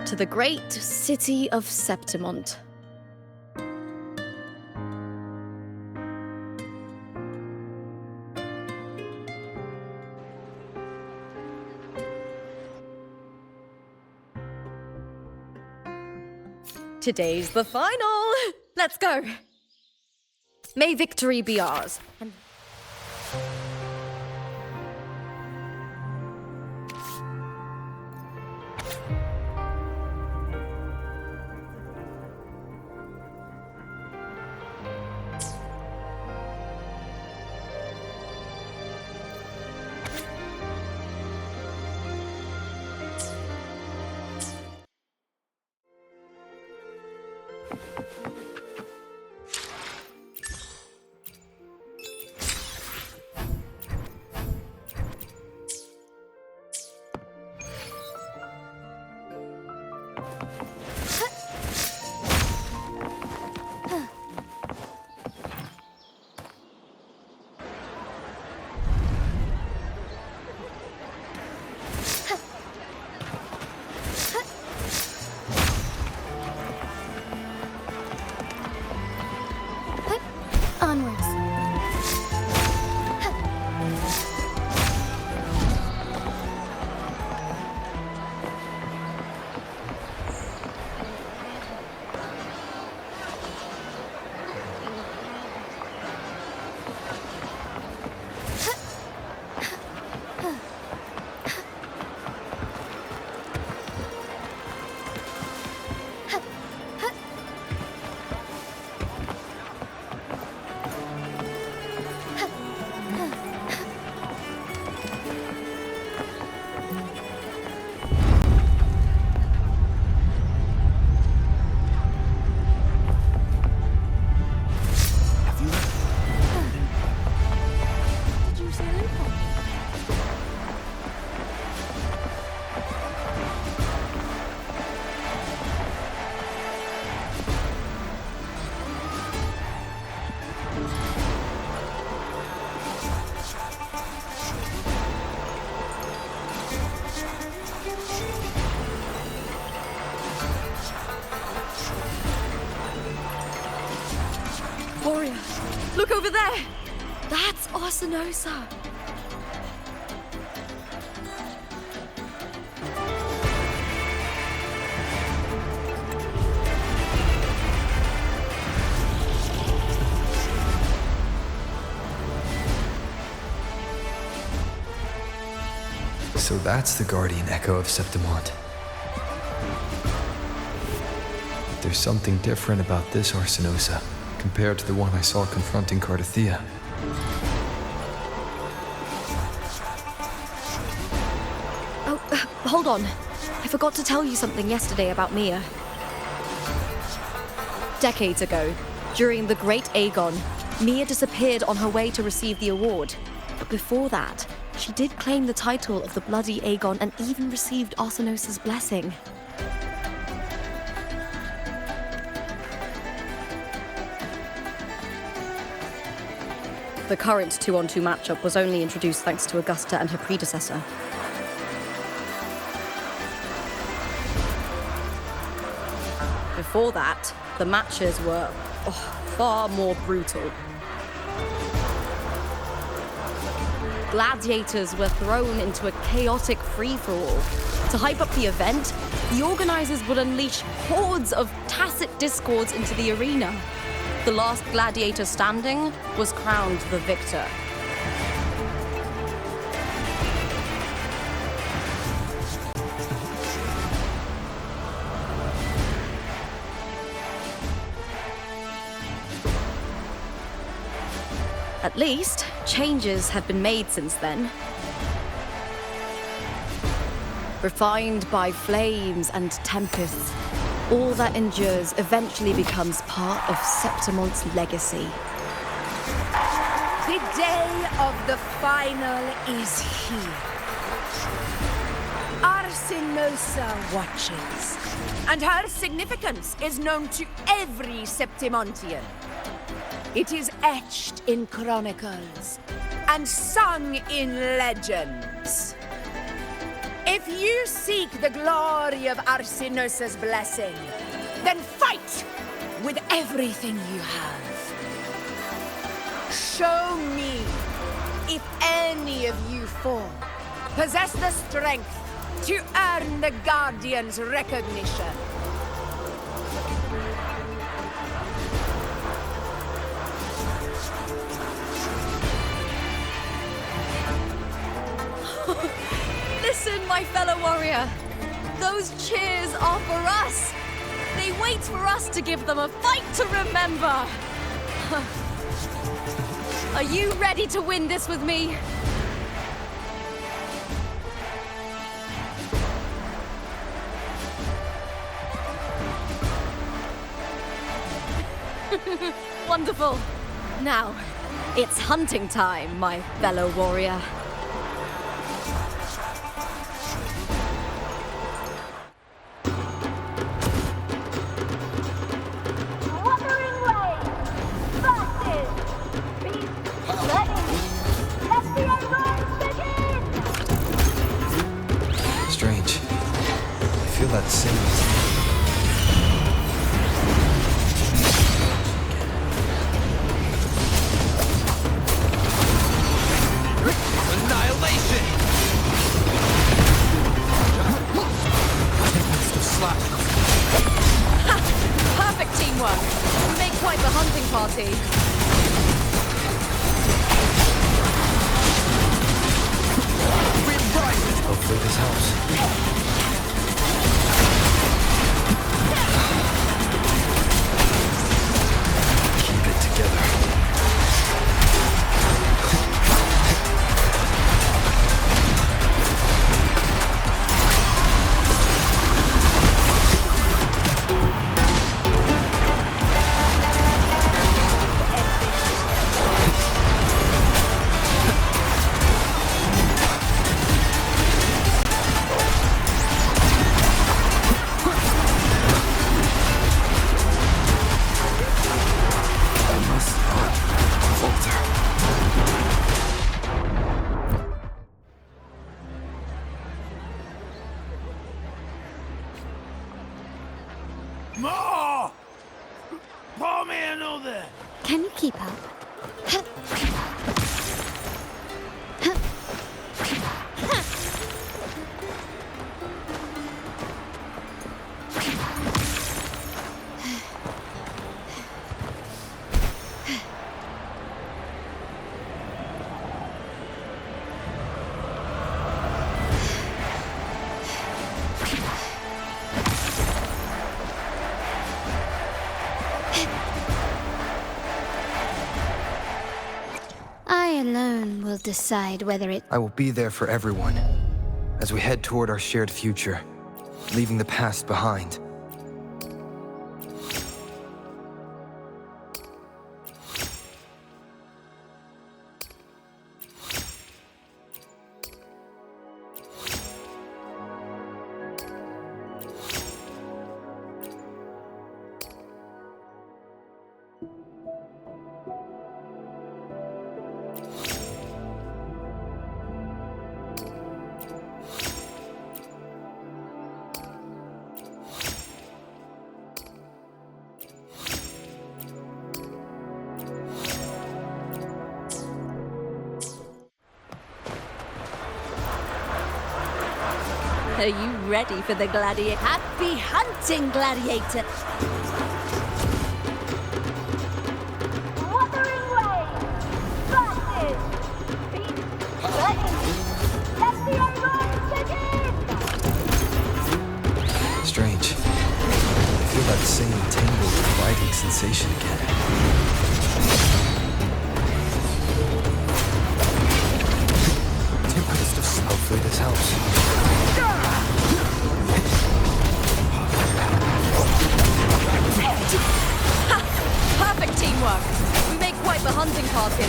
To the great city of Septimont. Today's the final. Let's go. May victory be ours. Onwards. Warrior, look over there! That's Arsinosa! So that's the guardian echo of Septimont. There's something different about this Arsinosa compared to the one I saw confronting Cardathea. Oh, hold on. I forgot to tell you something yesterday about Mia. Decades ago, during the Great Aegon, Mia disappeared on her way to receive the award. But before that, she did claim the title of the Bloody Aegon and even received Arsinosa's blessing. The current 2-on-2 matchup was only introduced thanks to Augusta and her predecessor. Before that, the matches were far more brutal. Gladiators were thrown into a chaotic free-for-all. To hype up the event, the organizers would unleash hordes of tacit discords into the arena. The last gladiator standing was crowned the victor. At least, changes have been made since then. Refined by flames and tempests, all that endures eventually becomes part of Septimont's legacy. The day of the final is here. Arsinosa watches, and her significance is known to every Septimontian. It is etched in chronicles and sung in legends. If you seek the glory of Arsinosa's blessing, then fight with everything you have. Show me if any of you four possess the strength to earn the Guardian's recognition. Listen, my fellow warrior. Those cheers are for us. They wait for us to give them a fight to remember. Are you ready to win this with me? Wonderful. Now, it's hunting time, my fellow warrior. Wuthering Waves versus Beast Letting. Let the advance begin! Strange. I feel that same. Annihilation! Ha! Perfect teamwork. We make quite the hunting party. Hopefully this helps. Keep it together. More! Pour me another! Can you keep up? I alone will decide whether it... I will be there for everyone as we head toward our shared future, leaving the past behind. Are you ready for the gladiator? Happy hunting, gladiator! Wuthering Waves versus Beast Letting. Let the advance begin! Strange. I feel that same tingle biting sensation again. Tempest of snow. Hopefully this helps. Ha! Perfect teamwork. We make quite the hunting party.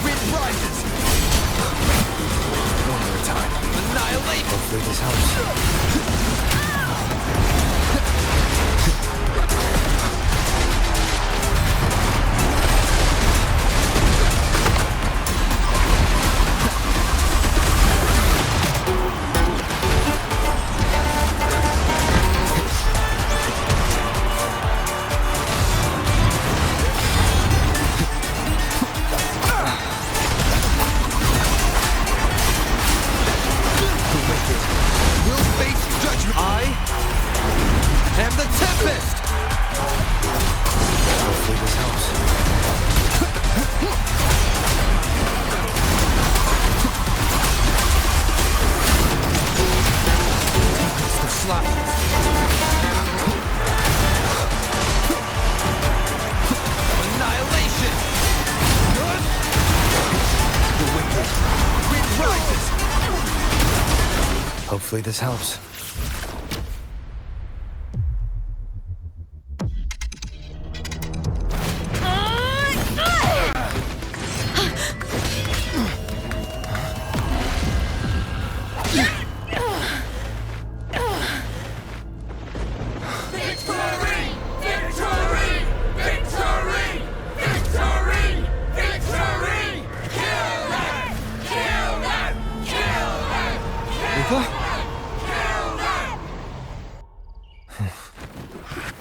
Wind rises! One more time. Annihilate! Hopefully this helps. Hopefully this helps.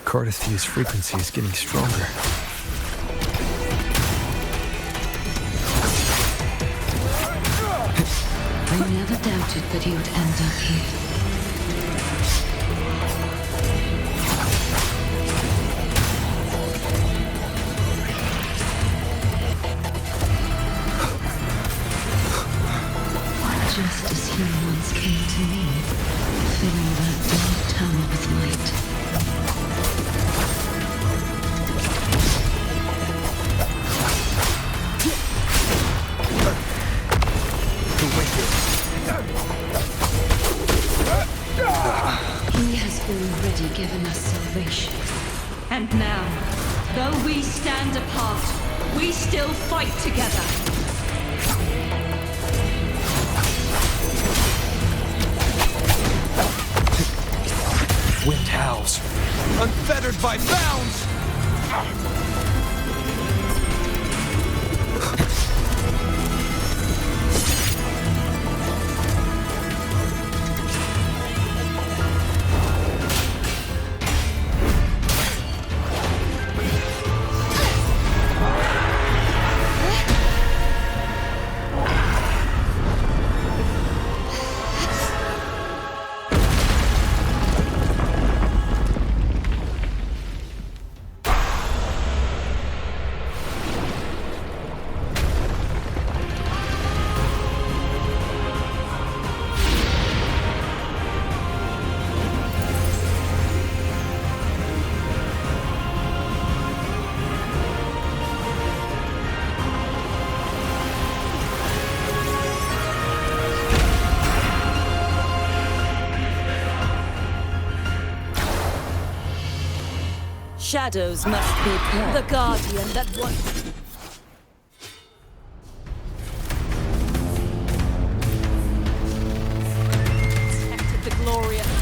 Cardiff View's frequency is getting stronger. I never doubted that you would end up here. Just as you once came to me, filling that dark tower with light. He has already given us salvation. And now, though we stand apart, we still fight together. Wind howls. Unfettered by bounds! Shadows must be the guardian that once... protected the glorious.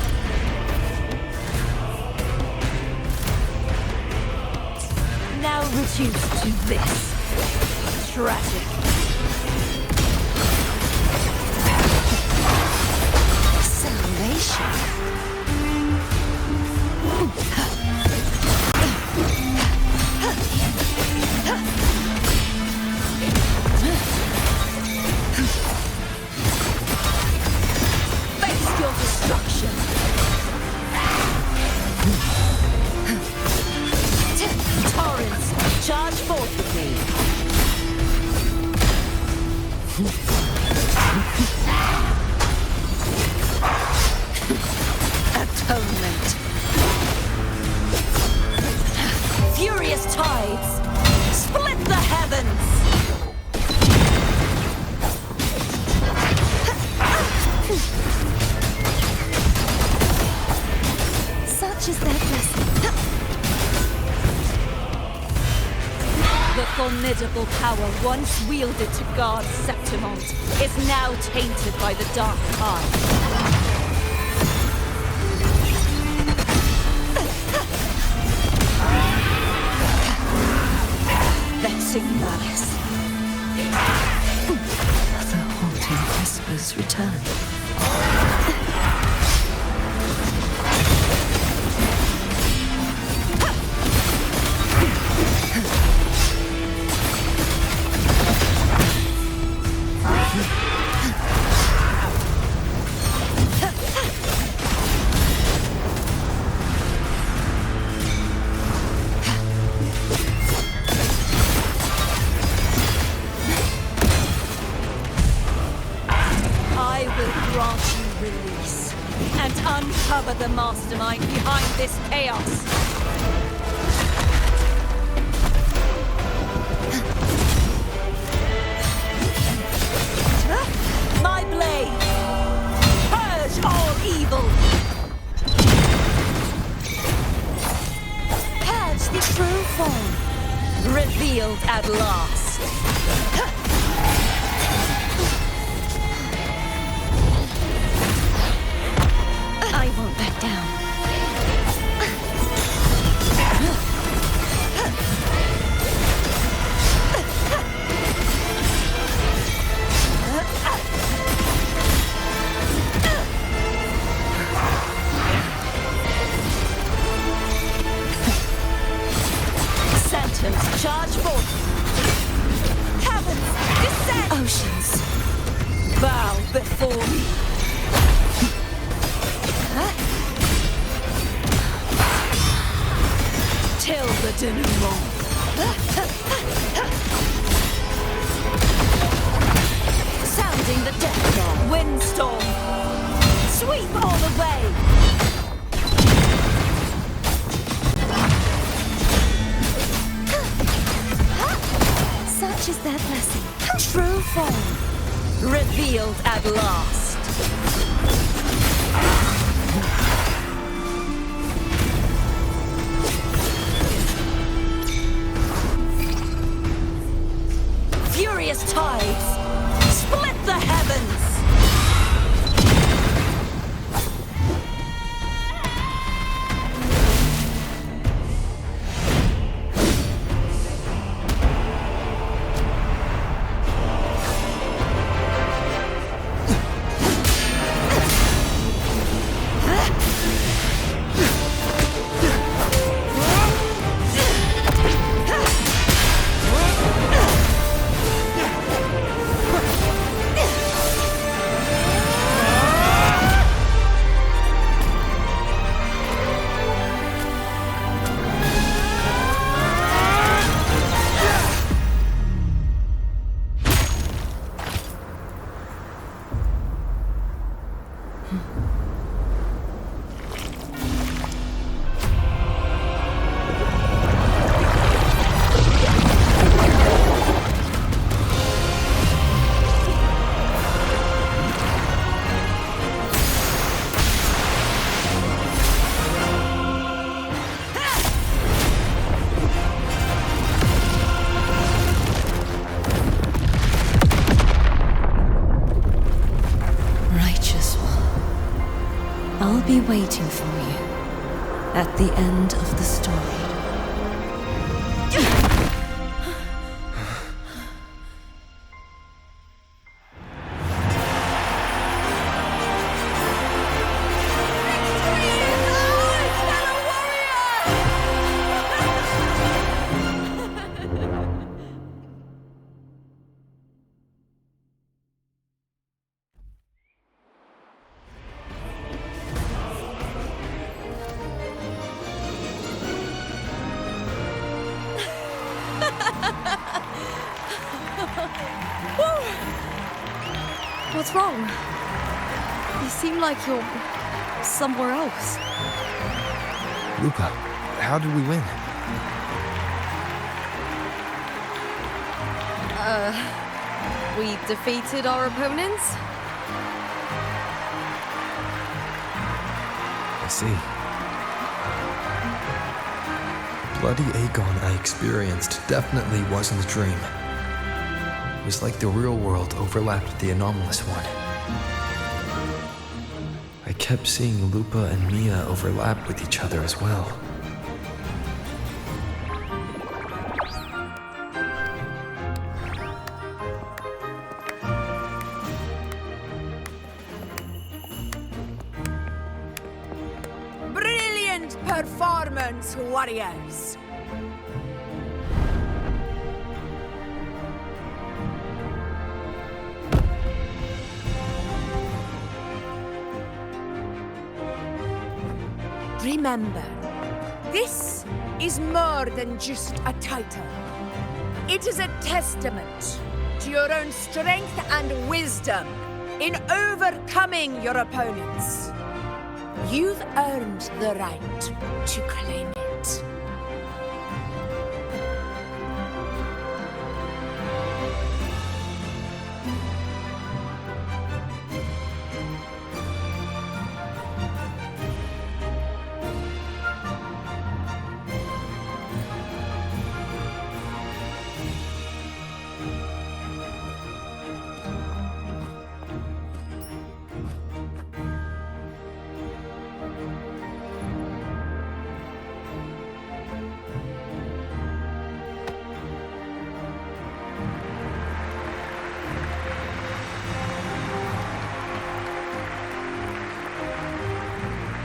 Now reduced to this. Tragic. Salvation. Face your destruction. Torrents, charge forth with me. Atonement. Furious tides, split the heavens. Such is their blessing. The formidable power once wielded to guard Septimont is now tainted by the dark tide. Vexing malice. The haunting whispers return. I will grant you release and uncover the mastermind behind this chaos. My blade, purge all last. I won't back down. Sanctums, charge forth! Heavens, descend! Oceans, bow before me! Till the denouement! Sounding the death knell! Windstorm! Sweep all the way! Such is their blessing. True form. Revealed at last. Furious tides. Split the heavens. I'll be waiting for you at the end of the story. What's wrong? You seem like you're somewhere else. Lupa, how did we win? We defeated our opponents? I see. Bloody Aegon I experienced definitely wasn't a dream. It was like the real world overlapped with the anomalous one. I kept seeing Lupa and Mia overlap with each other as well. Brilliant performance, warriors! Remember, this is more than just a title. It is a testament to your own strength and wisdom in overcoming your opponents. You've earned the right to claim it.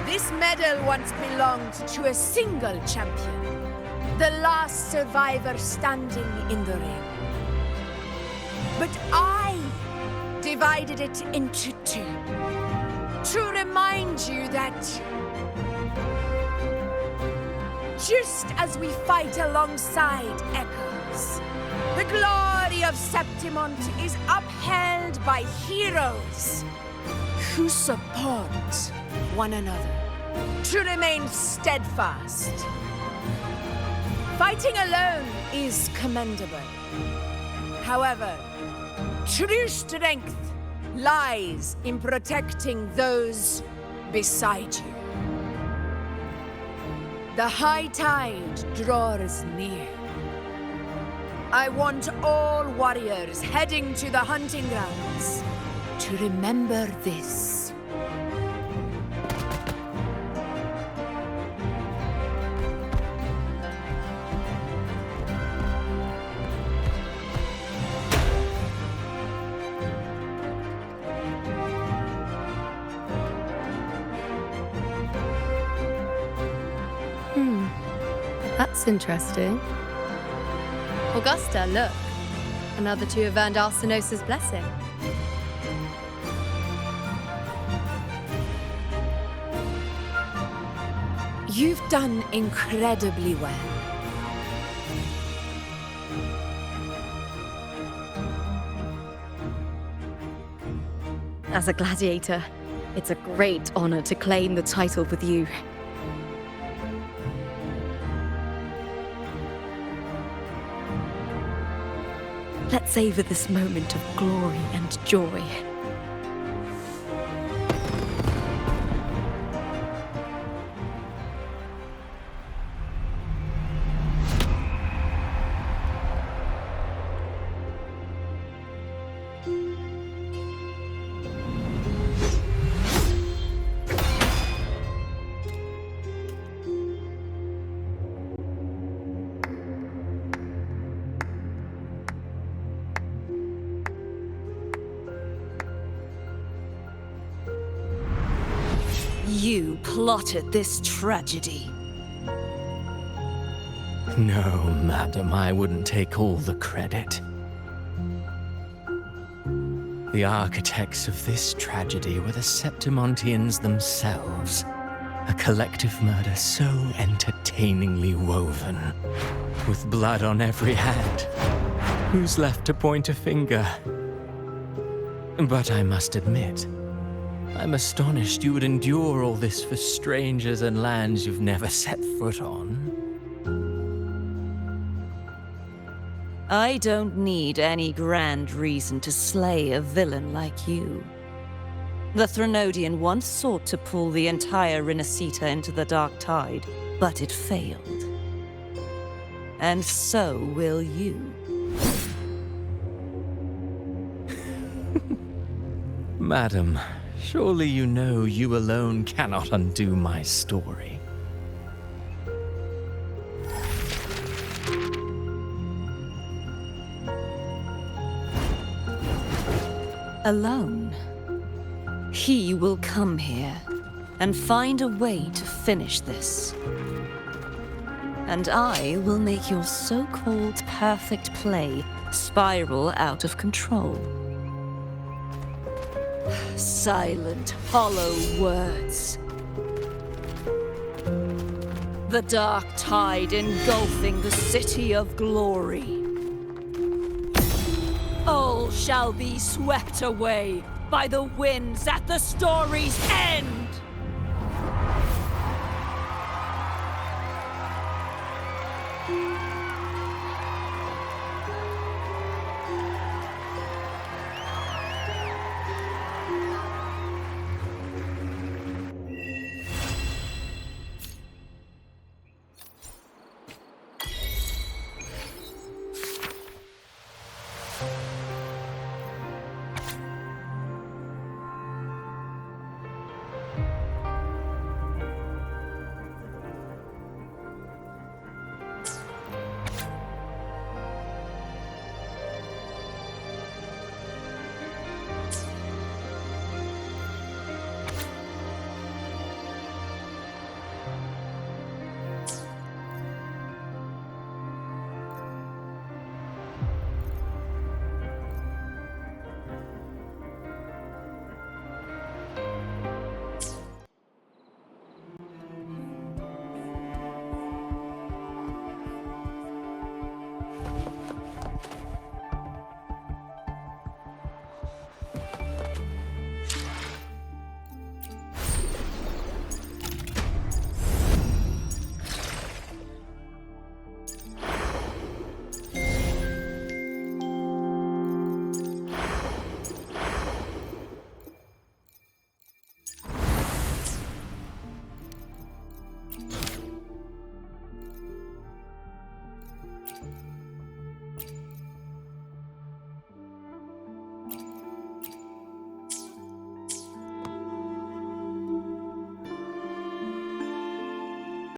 This medal once belonged to a single champion, the last survivor standing in the ring. But I divided it into two, to remind you that just as we fight alongside echoes, the glory of Septimont is upheld by heroes who support one another, to remain steadfast. Fighting alone is commendable. However, true strength lies in protecting those beside you. The high tide draws near. I want all warriors heading to the hunting grounds to remember this. That's interesting. Augusta, look. Another two have earned Arsenos's blessing. You've done incredibly well. As a gladiator, it's a great honor to claim the title with you. Let's savor this moment of glory and joy. You plotted this tragedy. No, madam, I wouldn't take all the credit. The architects of this tragedy were the Septimontians themselves. A collective murder so entertainingly woven, with blood on every hand. Who's left to point a finger? But I must admit, I'm astonished you would endure all this for strangers and lands you've never set foot on. I don't need any grand reason to slay a villain like you. The Threnodian once sought to pull the entire Renacita into the Dark Tide, but it failed. And so will you. Madam, surely you know you alone cannot undo my story. Alone. He will come here and find a way to finish this. And I will make your so-called perfect play spiral out of control. Silent, hollow words. The dark tide engulfing the city of glory. All shall be swept away by the winds at the story's end! enough.